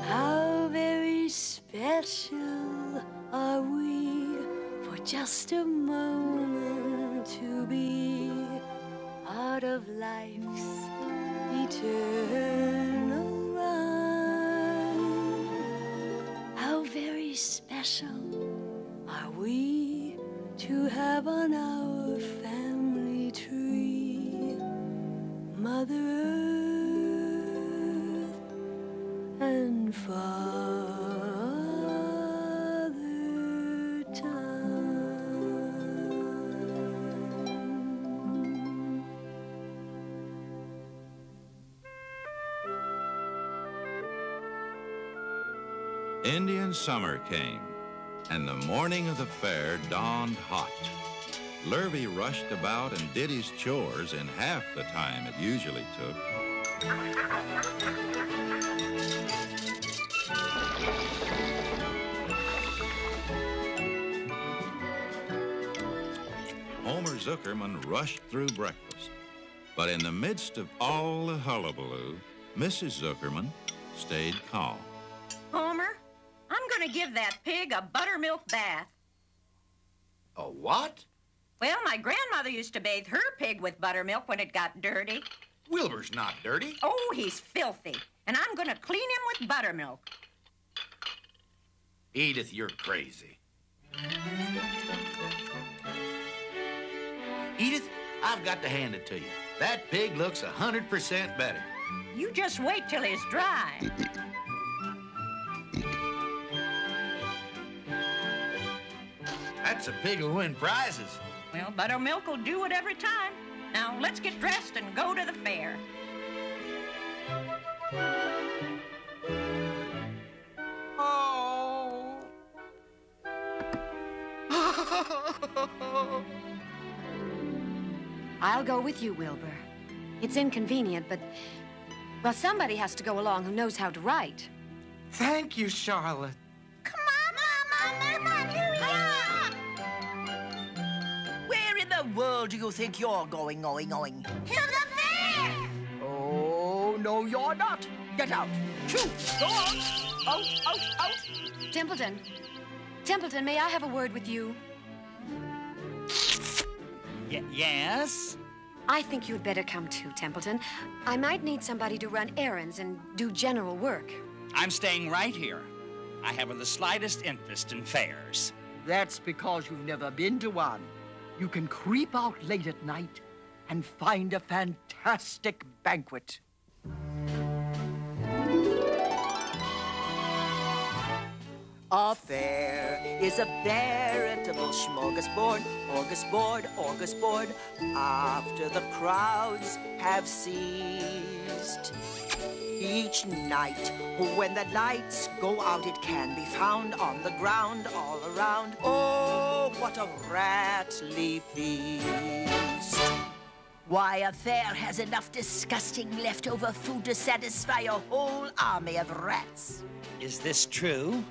How very special are we for just a moment to be part of life's eternal rhyme. How very special are we to have on our family tree Mother Earth and Father Time. Indian summer came, and the morning of the fair dawned hot. Lurvy rushed about and did his chores in half the time it usually took. Homer Zuckerman rushed through breakfast. But in the midst of all the hullabaloo, Mrs. Zuckerman stayed calm. Homer, I'm going to give that pig a buttermilk bath. A what? Well, my grandmother used to bathe her pig with buttermilk when it got dirty. Wilbur's not dirty. Oh, he's filthy. And I'm going to clean him with buttermilk. Edith, you're crazy. Edith, I've got to hand it to you. That pig looks 100% better. You just wait till he's dry. That's a pig who'll win prizes. Well, buttermilk will do it every time. Now, let's get dressed and go to the fair. Oh. I'll go with you, Wilbur. It's inconvenient, but, well, somebody has to go along who knows how to write. Thank you, Charlotte. Where in the the world do you think you're going? To the fair! Oh, no, you're not. Get out. Shoo! Go out. Out. Templeton. Templeton, may I have a word with you? Yes? I think you'd better come too, Templeton. I might need somebody to run errands and do general work. I'm staying right here. I haven't the slightest interest in fairs. That's because you've never been to one. You can creep out late at night and find a fantastic banquet. A fair is a veritable smorgasbord, orgasbord, after the crowds have ceased. Each night, when the lights go out, it can be found on the ground all around. Oh, what a rattly feast. Why, a fair has enough disgusting leftover food to satisfy a whole army of rats. Is this true?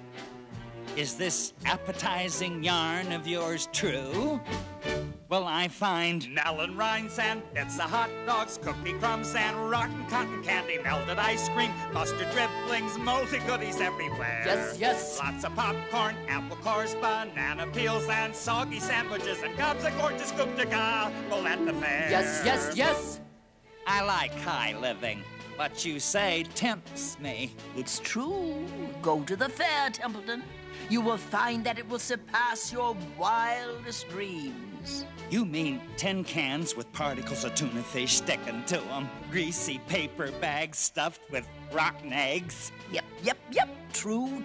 Is this appetizing yarn of yours true? Well, I find melon rinds and bits of hot dogs, cookie crumbs and rotten cotton candy, melted ice cream, mustard dribblings, moldy goodies everywhere. Yes. Lots of popcorn, apple cores, banana peels, and soggy sandwiches, and gobs of gorgeous coupe de gobble at the fair. Yes. I like high living. What you say tempts me. It's true. Go to the fair, Templeton. You will find that it will surpass your wildest dreams. You mean tin cans with particles of tuna fish sticking to them, greasy paper bags stuffed with rotten eggs? Yep. True.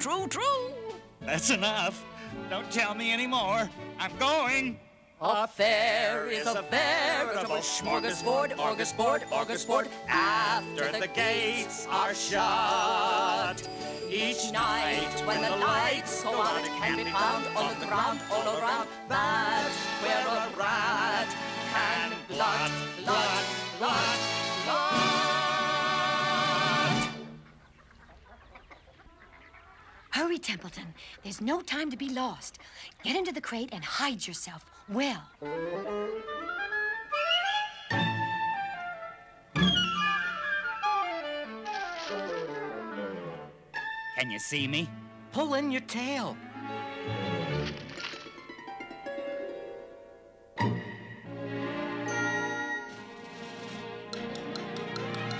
That's enough. Don't tell me any more. I'm going. A fair is a veritable smorgasbord, orgasbord, after the gates are shut. Each night when the lights go out, it can be found on the ground all around. That's where a rat can glut. Hurry, Templeton. There's no time to be lost. Get into the crate and hide yourself well. Can you see me? Pull in your tail.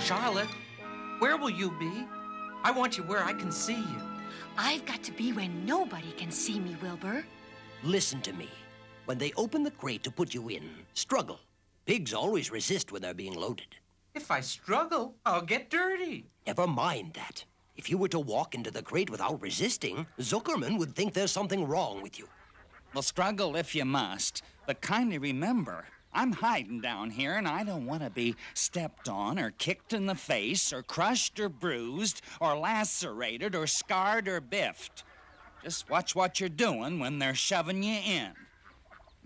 Charlotte, where will you be? I want you where I can see you. I've got to be where nobody can see me, Wilbur. Listen to me. When they open the crate to put you in, struggle. Pigs always resist when they're being loaded. If I struggle, I'll get dirty. Never mind that. If you were to walk into the crate without resisting, Zuckerman would think there's something wrong with you. Well, struggle if you must, but kindly remember, I'm hiding down here and I don't want to be stepped on or kicked in the face or crushed or bruised or lacerated or scarred or biffed. Just watch what you're doing when they're shoving you in,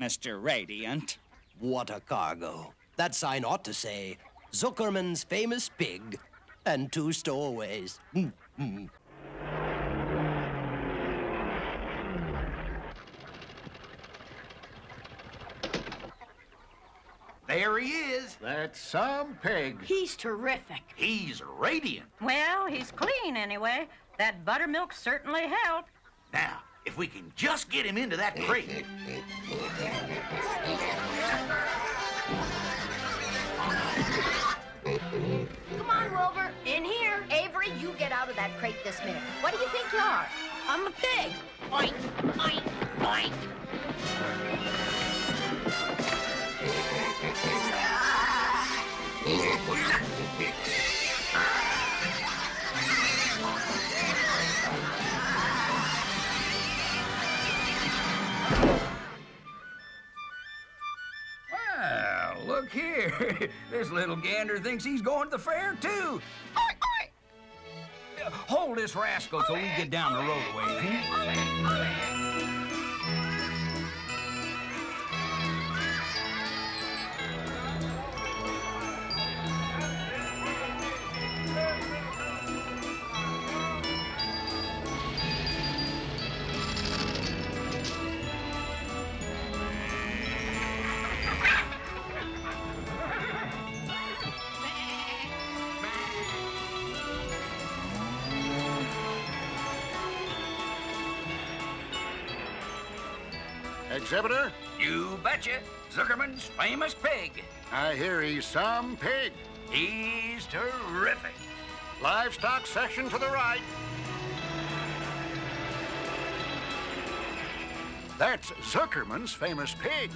Mr. Radiant. What a cargo. That sign ought to say, Zuckerman's famous pig and 2 stowaways. There he is. That's some pig. He's terrific. He's radiant. Well, he's clean anyway. That buttermilk certainly helped. Now, if we can just get him into that crate. Come on, Wilbur. In here. Avery, you get out of that crate this minute. What do you think you are? I'm a pig. Oink, oink, oink. Well, look here. This little gander thinks he's going to the fair, too. Hold this rascal till we get down the road a ways. Exhibitor? You betcha. Zuckerman's famous pig. I hear he's some pig. He's terrific. Livestock section to the right. That's Zuckerman's famous pig.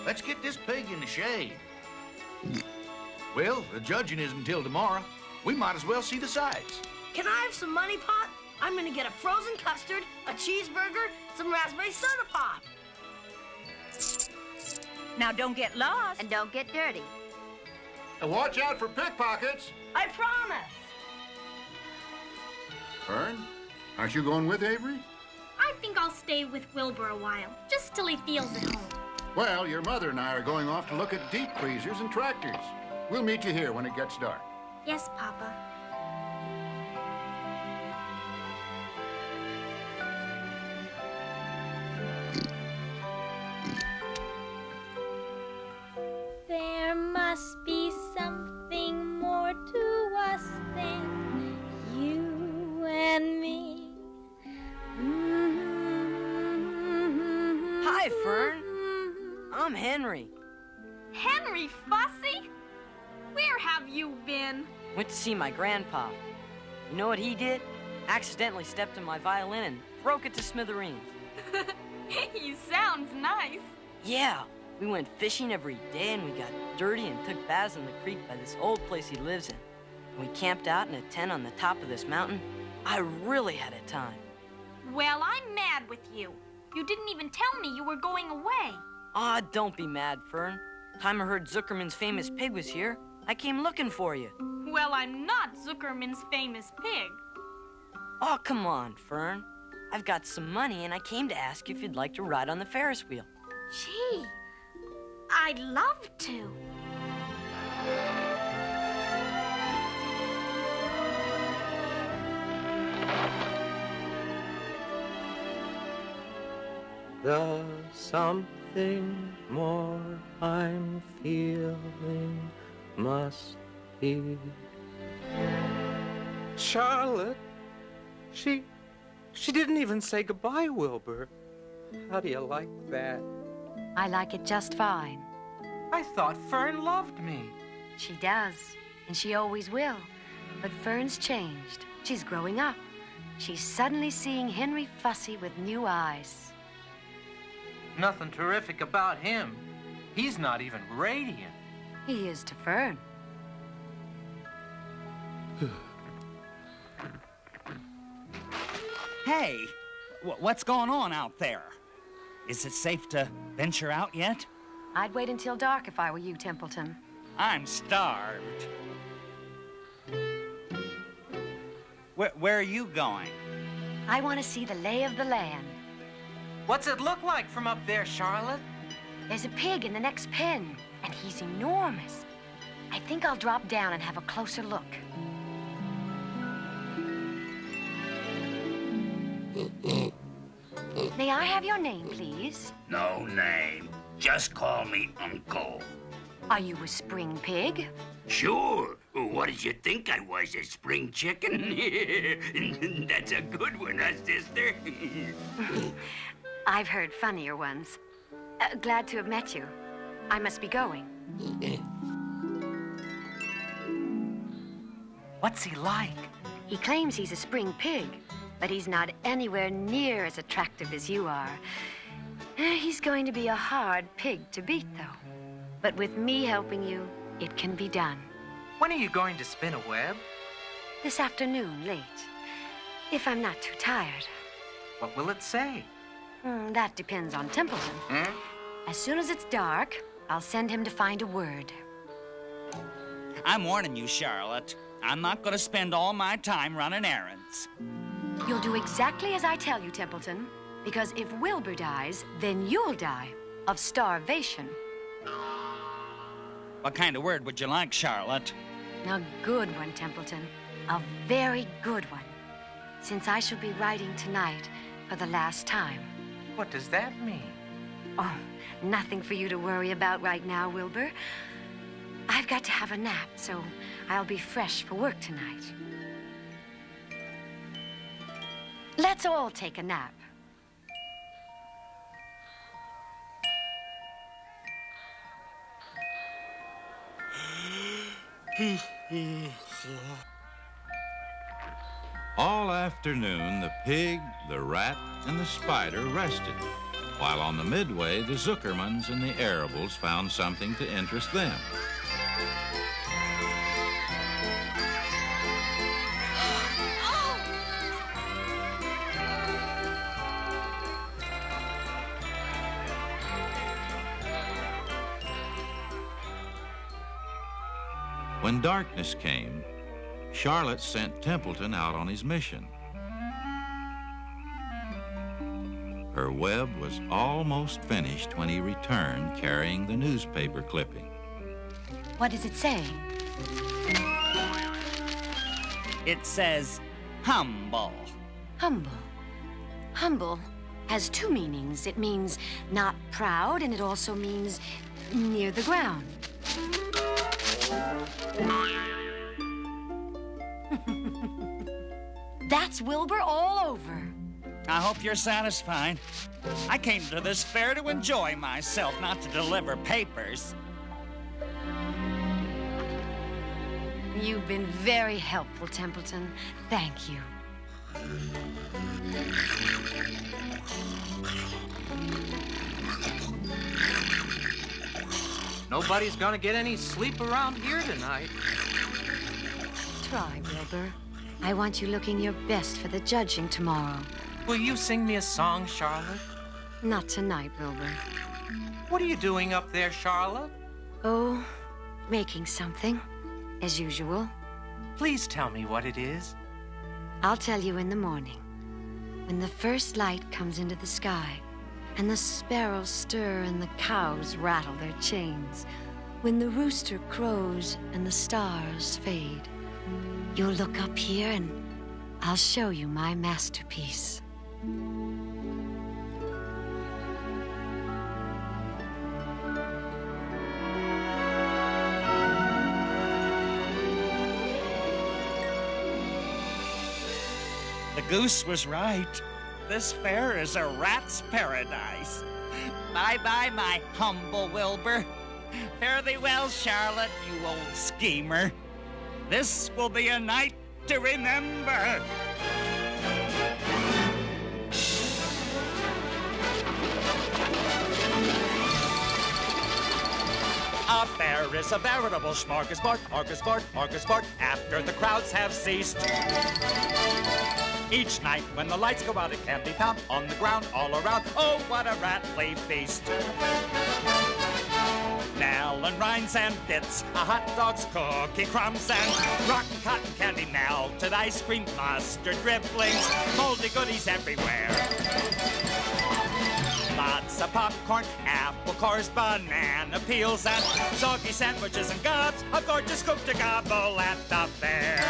Let's get this pig in the shade. Well, the judging isn't until tomorrow. We might as well see the sights. Can I have some money, Pot? I'm gonna get a frozen custard, a cheeseburger, some raspberry soda pop. Now don't get lost. And don't get dirty. And watch out for pickpockets. I promise. Fern, aren't you going with Avery? I think I'll stay with Wilbur a while, just till he feels at home. Well, your mother and I are going off to look at deep freezers and tractors. We'll meet you here when it gets dark. Yes, Papa. There must be something more to us than you and me. Hi, Fern. I'm Henry. Henry Fussy? Where have you been? Went to see my grandpa. You know what he did? Accidentally stepped on my violin and broke it to smithereens. He sounds nice. Yeah, we went fishing every day and we got dirty and took baths in the creek by this old place he lives in. We camped out in a tent on the top of this mountain. I really had a time. Well, I'm mad with you. You didn't even tell me you were going away. Ah, don't be mad, Fern. Time I heard Zuckerman's famous pig was here, I came looking for you. Well, I'm not Zuckerman's famous pig. Oh, come on, Fern. I've got some money and I came to ask if you'd like to ride on the Ferris wheel. Gee, I'd love to. The something more I'm feeling must be Charlotte. She didn't even say goodbye, Wilbur. How do you like that? I like it just fine. I thought Fern loved me. She does, and she always will. But Fern's changed. She's growing up. She's suddenly seeing Henry Fussy with new eyes. Nothing terrific about him. He's not even radiant. He is to Fern. Hey, what's going on out there? Is it safe to venture out yet? I'd wait until dark if I were you, Templeton. I'm starved. Where are you going? I want to see the lay of the land. What's it look like from up there, Charlotte? There's a pig in the next pen, and he's enormous. I think I'll drop down and have a closer look. May I have your name, please? No name. Just call me Uncle. Are you a spring pig? Sure. What did you think I was, a spring chicken? That's a good one, sister? I've heard funnier ones. Glad to have met you. I must be going. What's he like? He claims he's a spring pig, but he's not anywhere near as attractive as you are. He's going to be a hard pig to beat, though. But with me helping you, it can be done. When are you going to spin a web? This afternoon, late. If I'm not too tired. What will it say? That depends on Templeton. As soon as it's dark, I'll send him to find a word. I'm warning you, Charlotte. I'm not going to spend all my time running errands. You'll do exactly as I tell you, Templeton. Because if Wilbur dies, then you'll die of starvation. What kind of word would you like, Charlotte? A good one, Templeton. A very good one. Since I shall be writing tonight for the last time. What does that mean? Oh, nothing for you to worry about right now, Wilbur. I've got to have a nap, so I'll be fresh for work tonight. Let's all take a nap. All afternoon, the pig, the rat, and the spider rested, while on the midway, the Zuckermans and the Arables found something to interest them. When darkness came, Charlotte sent Templeton out on his mission. Her web was almost finished when he returned carrying the newspaper clipping. What does it say? It says humble. Humble. Humble has two meanings. It means not proud, and it also means near the ground. That's Wilbur all over. I hope you're satisfied. I came to this fair to enjoy myself, not to deliver papers. You've been very helpful, Templeton. Thank you. Nobody's gonna get any sleep around here tonight. Try, Wilbur. I want you looking your best for the judging tomorrow. Will you sing me a song, Charlotte? Not tonight, Wilbur. What are you doing up there, Charlotte? Oh, making something, as usual. Please tell me what it is. I'll tell you in the morning, when the first light comes into the sky, and the sparrows stir and the cows rattle their chains, when the rooster crows and the stars fade. You'll look up here and I'll show you my masterpiece. The goose was right. This fair is a rat's paradise. Bye-bye, my humble Wilbur. Fare thee well, Charlotte, you old schemer. This will be a night to remember. A fair is a veritable smorgasbord, smorgasbord, after the crowds have ceased. Each night when the lights go out, it can be found on the ground all around. Oh, what a rattly feast. Melon rinds and bits, hot dogs, cookie crumbs, and rotten cotton candy, melted ice cream, mustard dribblings, moldy goodies everywhere. Lots of popcorn, apple cores, banana peels, and soggy sandwiches and gobs of gorgeous cook to gobble at the fair.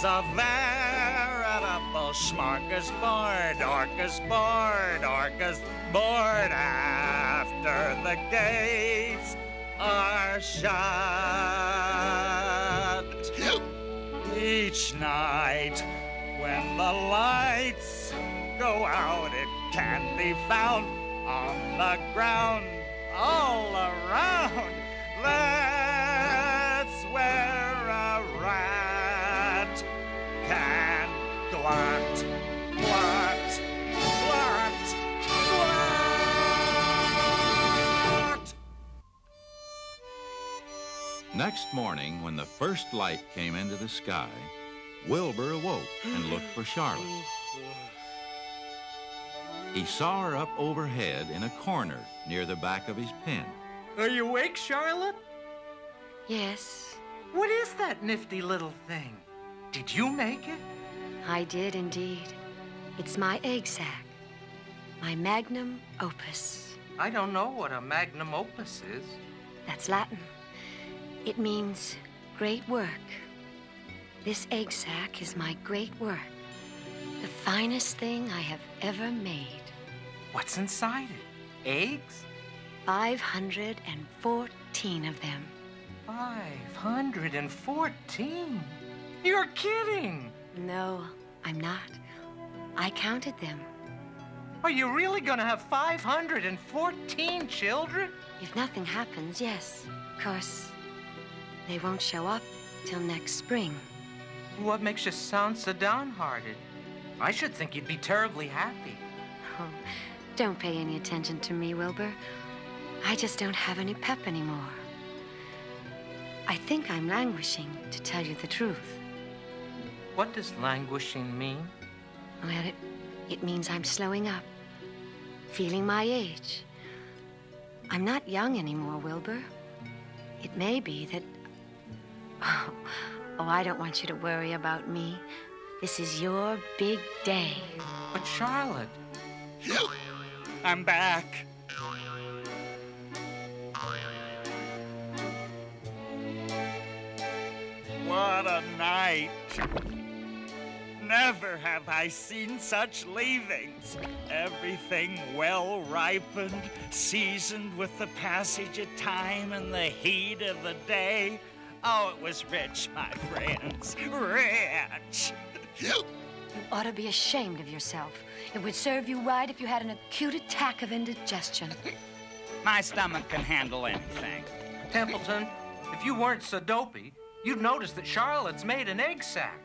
A veritable smorgasbord, orcasbord, after the gates are shut. Each night when the lights go out, it can be found on the ground all around. That's where a rat can glut, glut, glut, glut. Next morning, when the first light came into the sky, Wilbur awoke and looked for Charlotte. He saw her up overhead in a corner near the back of his pen. Are you awake, Charlotte? Yes, What is that nifty little thing? Did you make it? I did indeed. It's my egg sac, my magnum opus. I don't know what a magnum opus is. That's Latin. It means great work. This egg sac is my great work. The finest thing I have ever made. What's inside it? Eggs? 514 of them. 514? You're kidding! No, I'm not. I counted them. Are you really gonna have 514 children? If nothing happens, yes. Of course, they won't show up till next spring. What makes you sound so downhearted? I should think you'd be terribly happy. Oh, don't pay any attention to me, Wilbur. I just don't have any pep anymore. I think I'm languishing, to tell you the truth. What does languishing mean? Well, it means I'm slowing up, feeling my age. I'm not young anymore, Wilbur. It may be that... Oh, I don't want you to worry about me. This is your big day. But Charlotte... I'm back. What a night. Never have I seen such leavings. Everything well ripened, seasoned with the passage of time and the heat of the day. Oh, it was rich, my friends. Rich. You ought to be ashamed of yourself. It would serve you right if you had an acute attack of indigestion. My stomach can handle anything. Templeton, if you weren't so dopey, you'd notice that Charlotte's made an egg sac.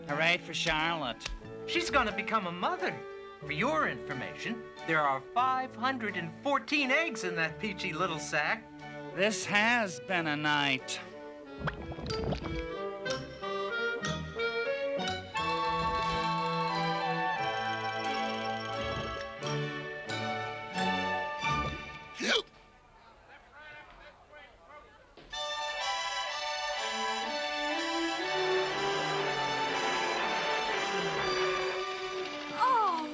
Hooray for Charlotte. She's gonna become a mother. For your information, there are 514 eggs in that peachy little sack. This has been a night. Oh,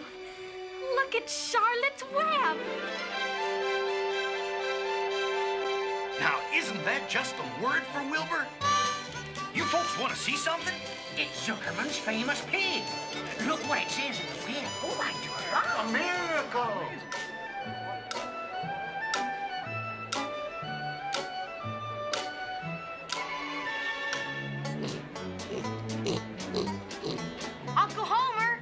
look at Charlotte's web. Now, isn't that just the word for Wilbur? You folks want to see something? It's Zuckerman's famous pig. Look what it says in the pen. Oh, I do. A miracle! Uncle Homer!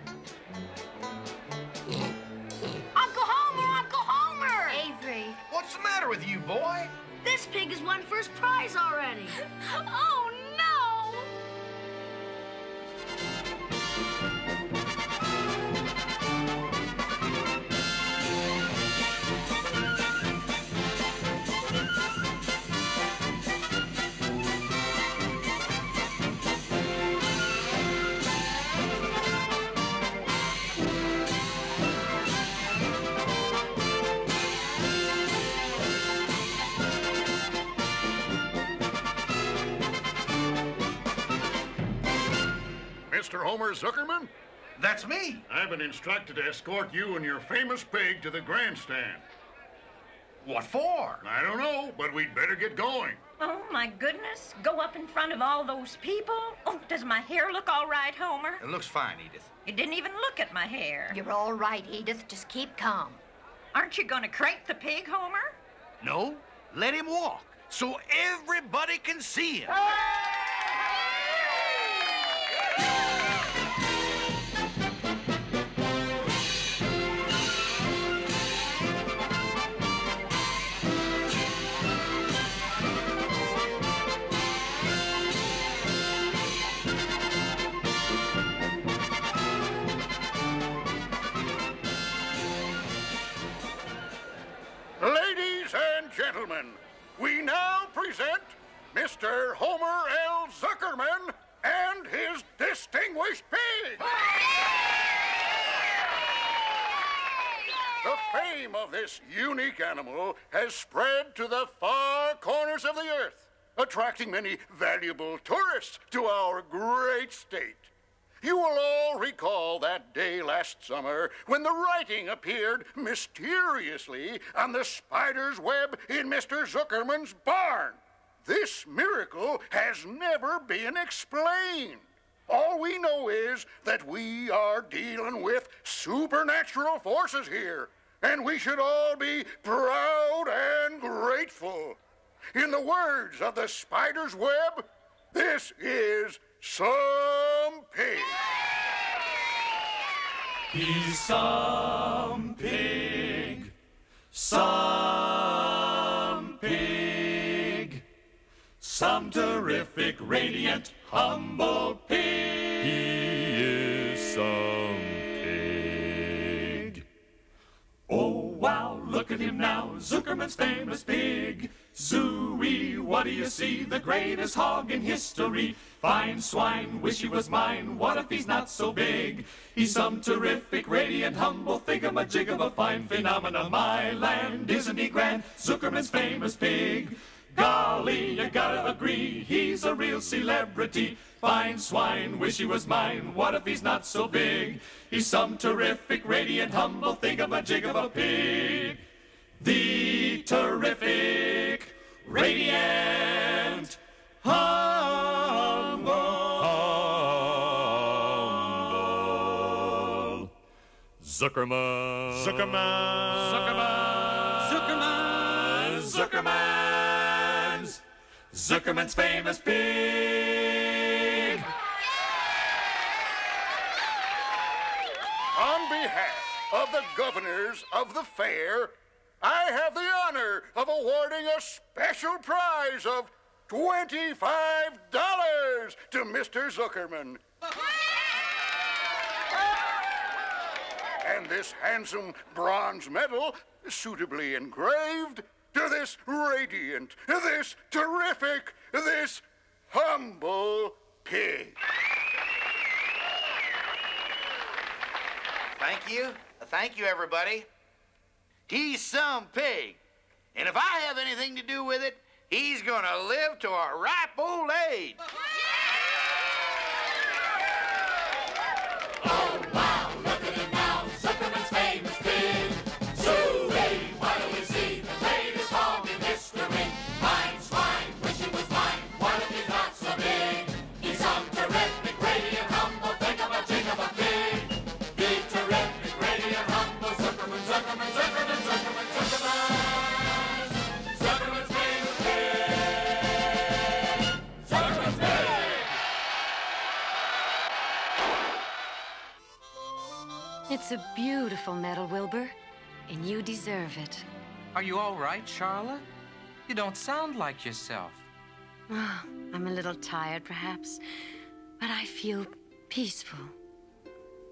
Uncle Homer! Uncle Homer! Avery. What's the matter with you, boy? This pig has won first prize already. Oh, no! Mr. Homer Zuckerman? That's me. I've been instructed to escort you and your famous pig to the grandstand. What for? I don't know, but we'd better get going. Oh, my goodness. Go up in front of all those people? Oh, does my hair look all right, Homer? It looks fine, Edith. You didn't even look at my hair. You're all right, Edith. Just keep calm. Aren't you going to crate the pig, Homer? No, let him walk so everybody can see him. present Mr. Homer L. Zuckerman and his distinguished pig. The fame of this unique animal has spread to the far corners of the earth, attracting many valuable tourists to our great state. You will all recall that day last summer when the writing appeared mysteriously on the spider's web in Mr. Zuckerman's barn. This miracle has never been explained. All we know is that we are dealing with supernatural forces here, and we should all be proud and grateful. In the words of the spider's web, this is some pig. He's some pig, some pig, some terrific, radiant, humble pig. He is some pig. Oh, wow, look at him now, Zuckerman's famous pig. Zooey, what do you see? The greatest hog in history. Fine swine, wish he was mine. What if he's not so big? He's some terrific, radiant, humble thingamajig of a fine phenomena. My land, isn't he grand? Zuckerman's famous pig. Golly, you gotta agree, he's a real celebrity. Fine swine, wish he was mine. What if he's not so big? He's some terrific, radiant, humble thingamajig of a pig. The terrific, radiant, humble Zuckerman. Zuckerman. Zuckerman. Zuckerman. Zuckerman's famous pig. On behalf of the governors of the fair, I have the honor of awarding a special prize of $25 to Mr. Zuckerman. And this handsome bronze medal, suitably engraved, to this radiant, this terrific, this humble pig. Thank you. Thank you, everybody. He's some pig. And if I have anything to do with it, he's gonna live to a ripe old age. Oh, wow, look at him now, Zuckerman's famous pig. Zooey, what do we see? The greatest hog in history. Fine swine, wish he was mine. What if he's not so big? He's some terrific, radiant, humble thingamajig of a pig. The terrific, radiant, humble Zuckerman, Zuckerman, Zuckerman, Zuckerman, Zuckerman. Zuckerman's famous pig. Zuckerman's pig. It's a beautiful medal, Wilbur, and you deserve it. Are you all right, Charlotte? You don't sound like yourself. Oh, I'm a little tired, perhaps, but I feel peaceful.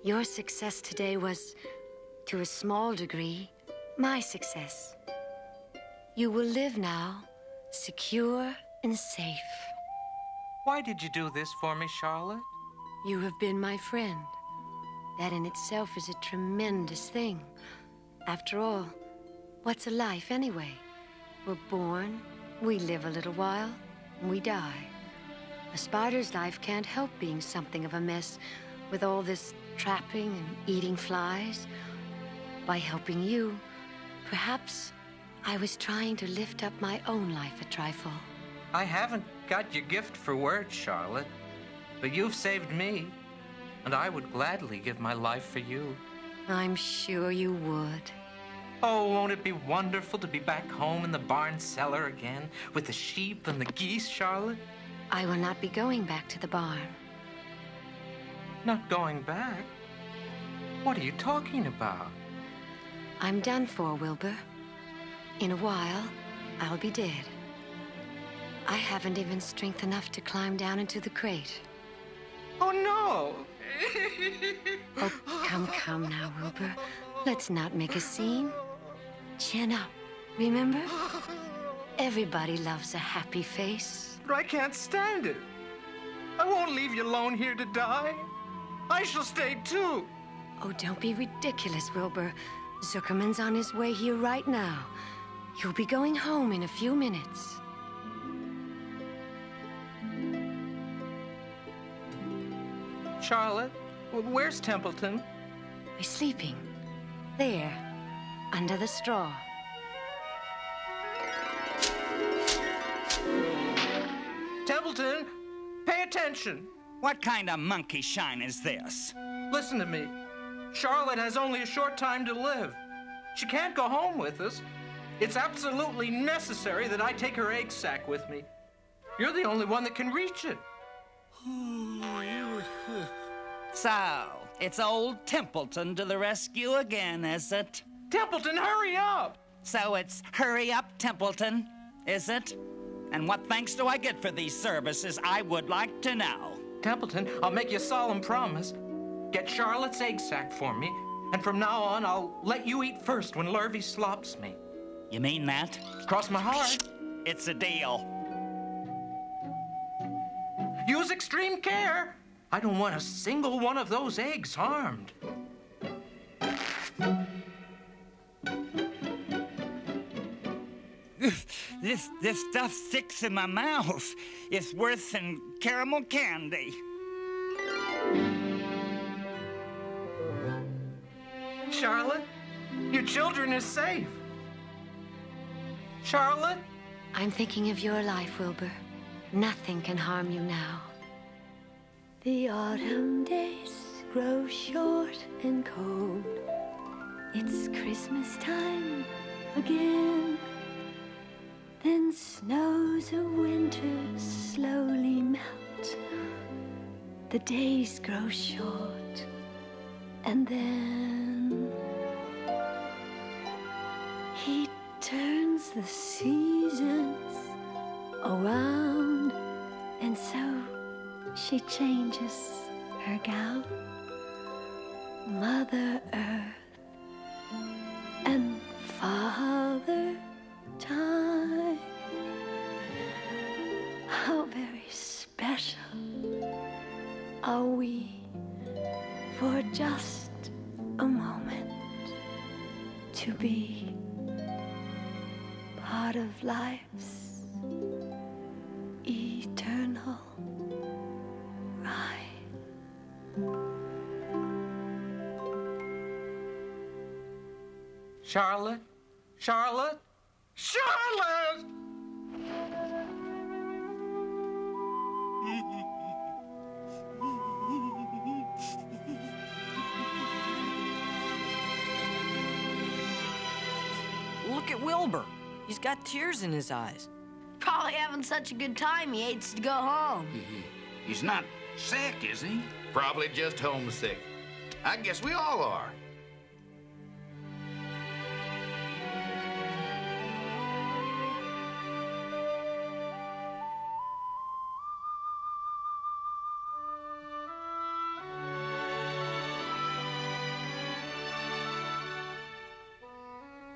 Your success today was, to a small degree, my success. You will live now, secure and safe. Why did you do this for me, Charlotte? You have been my friend. That in itself is a tremendous thing. After all, what's a life anyway? We're born, we live a little while, and we die. A spider's life can't help being something of a mess with all this trapping and eating flies. By helping you, perhaps I was trying to lift up my own life a trifle. I haven't got your gift for words, Charlotte, but you've saved me, and I would gladly give my life for you. I'm sure you would. Oh, won't it be wonderful to be back home in the barn cellar again with the sheep and the geese, Charlotte? I will not be going back to the barn. Not going back? What are you talking about? I'm done for, Wilbur. In a while, I'll be dead. I haven't even strength enough to climb down into the crate. Oh, no! Oh, come now, Wilbur. Let's not make a scene. Chin up, remember? Everybody loves a happy face. But I can't stand it. I won't leave you alone here to die. I shall stay too. Oh, don't be ridiculous, Wilbur. Zuckerman's on his way here right now. You'll be going home in a few minutes. Charlotte, where's Templeton? He's sleeping. There, under the straw. Templeton, pay attention. What kind of monkey shine is this? Listen to me. Charlotte has only a short time to live. She can't go home with us. It's absolutely necessary that I take her egg sac with me. You're the only one that can reach it. So, it's old Templeton to the rescue again, is it? Templeton, hurry up! So it's hurry up, Templeton, is it? And what thanks do I get for these services, I would like to know. Templeton, I'll make you a solemn promise. Get Charlotte's egg sac for me, and from now on, I'll let you eat first when Lurvy slops me. You mean that? Cross my heart. It's a deal. Use extreme care. I don't want a single one of those eggs harmed. This stuff sticks in my mouth. It's worse than caramel candy. Charlotte, your children are safe. Charlotte? I'm thinking of your life, Wilbur. Nothing can harm you now. The autumn days grow short and cold. It's Christmas time again. Then snows of winter slowly melt. The days grow short, and then he turns the seasons around, and so she changes her gown. Mother Earth and Father Time, how very special are we for just a moment to be part of life's eternal ride. Charlotte? Charlotte? Charlotte! Look at Wilbur. He's got tears in his eyes. Probably having such a good time he hates to go home. He's not sick, is he? Probably just homesick. I guess we all are.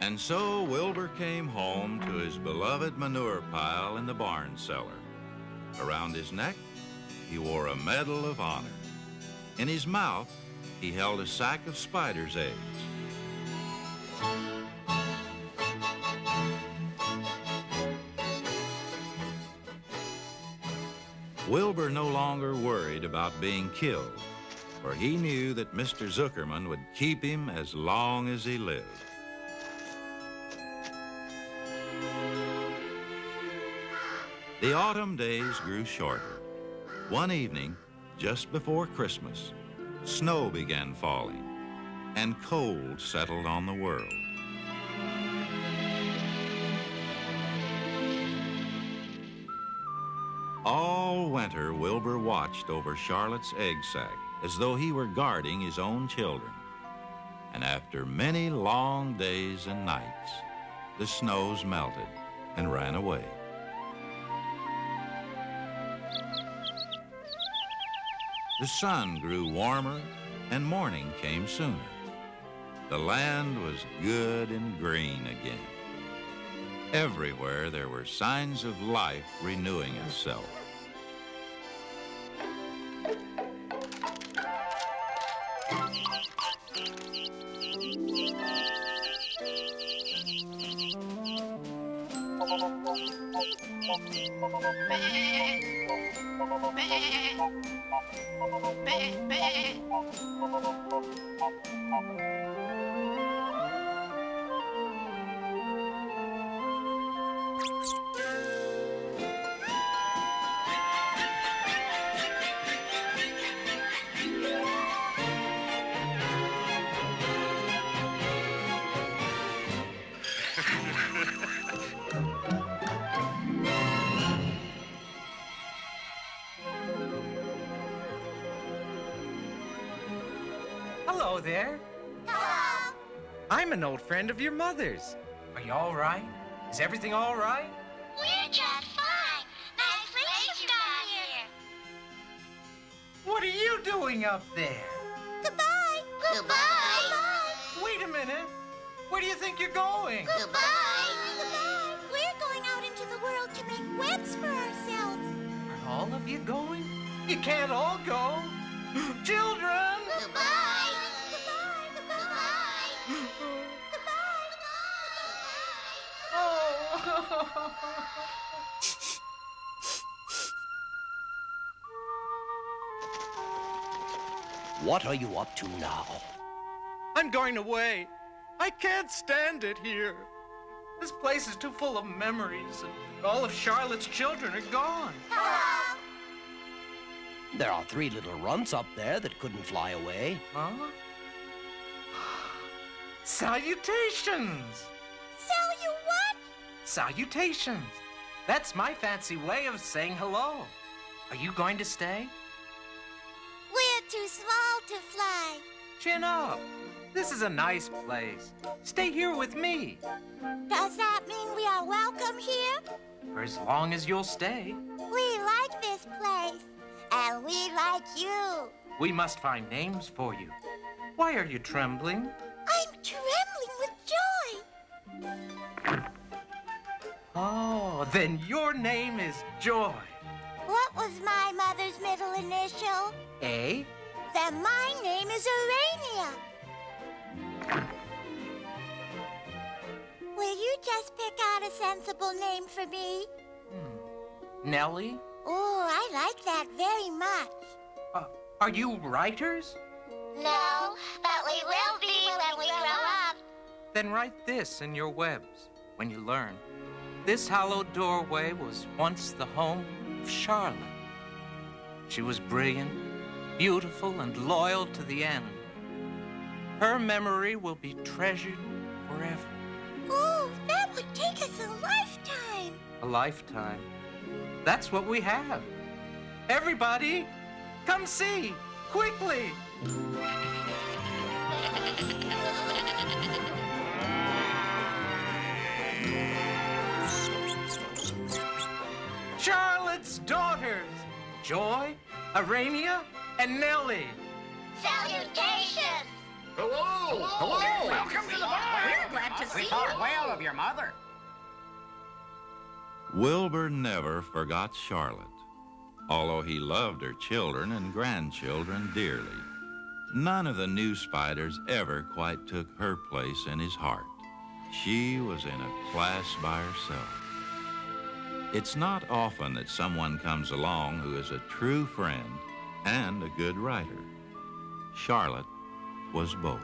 And so Wilbur came home to his beloved manure pile in the barn cellar. Around his neck, he wore a Medal of Honor. In his mouth, he held a sack of spider's eggs. Wilbur no longer worried about being killed, for he knew that Mr. Zuckerman would keep him as long as he lived. The autumn days grew shorter. One evening, just before Christmas, snow began falling, and cold settled on the world. All winter, Wilbur watched over Charlotte's egg sac as though he were guarding his own children. And after many long days and nights, the snows melted and ran away. The sun grew warmer and morning came sooner. The land was good and green again. Everywhere there were signs of life renewing itself. Hello there. Hello. I'm an old friend of your mother's. Are you all right? Is everything all right? We're just fine. Nice place you got here. What are you doing up there? Goodbye. Goodbye. Wait a minute. Where do you think you're going? Goodbye. Goodbye. We're going out into the world to make webs for ourselves. Are all of you going? You can't all go. Children! Goodbye. Goodbye. Goodbye. Goodbye. Oh. What are you up to now? I'm going away. I can't stand it here. This place is too full of memories, and all of Charlotte's children are gone. Hello. There are 3 little runts up there that couldn't fly away. Huh? Salutations! Sell you what? Salutations. That's my fancy way of saying hello. Are you going to stay? We're too small to fly. Chin up. This is a nice place. Stay here with me. Does that mean we are welcome here? For as long as you'll stay. We like this place. And we like you. We must find names for you. Why are you trembling? I'm trembling with joy. Oh, then your name is Joy. What was my mother's middle initial? A? Then my name is Urania. Will you just pick out a sensible name for me? Nellie? Oh, I like that very much. Are you writers? No, but we will be when we grow up. Then write this in your webs when you learn. This hallowed doorway was once the home of Charlotte. She was brilliant, beautiful, and loyal to the end. Her memory will be treasured forever. Oh, that would take us a lifetime. A lifetime. That's what we have. Everybody, come see, quickly. Charlotte's daughters, Joy, Urania, and Nellie. Salutations. Hello! Hello! Welcome to the bar! We're glad to see We you. thought well of your mother. Wilbur never forgot Charlotte, although he loved her children and grandchildren dearly. None of the new spiders ever quite took her place in his heart. She was in a class by herself. It's not often that someone comes along who is a true friend and a good writer. Charlotte was both.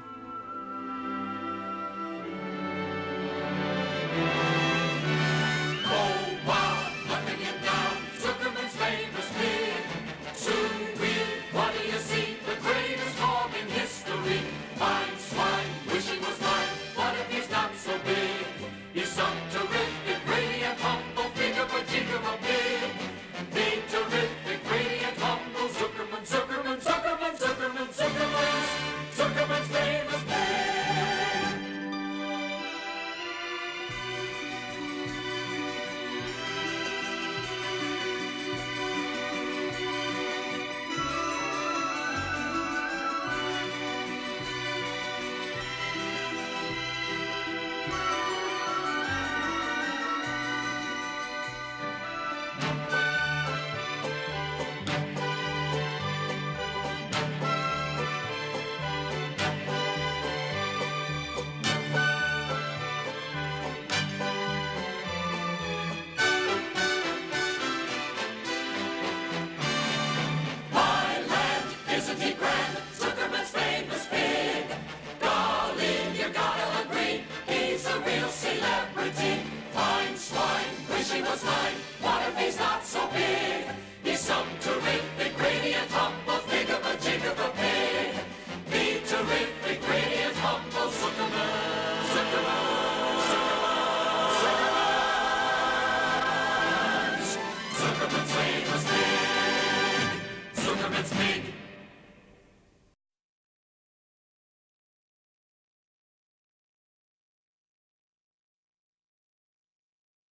Zuckerman's famous. pig.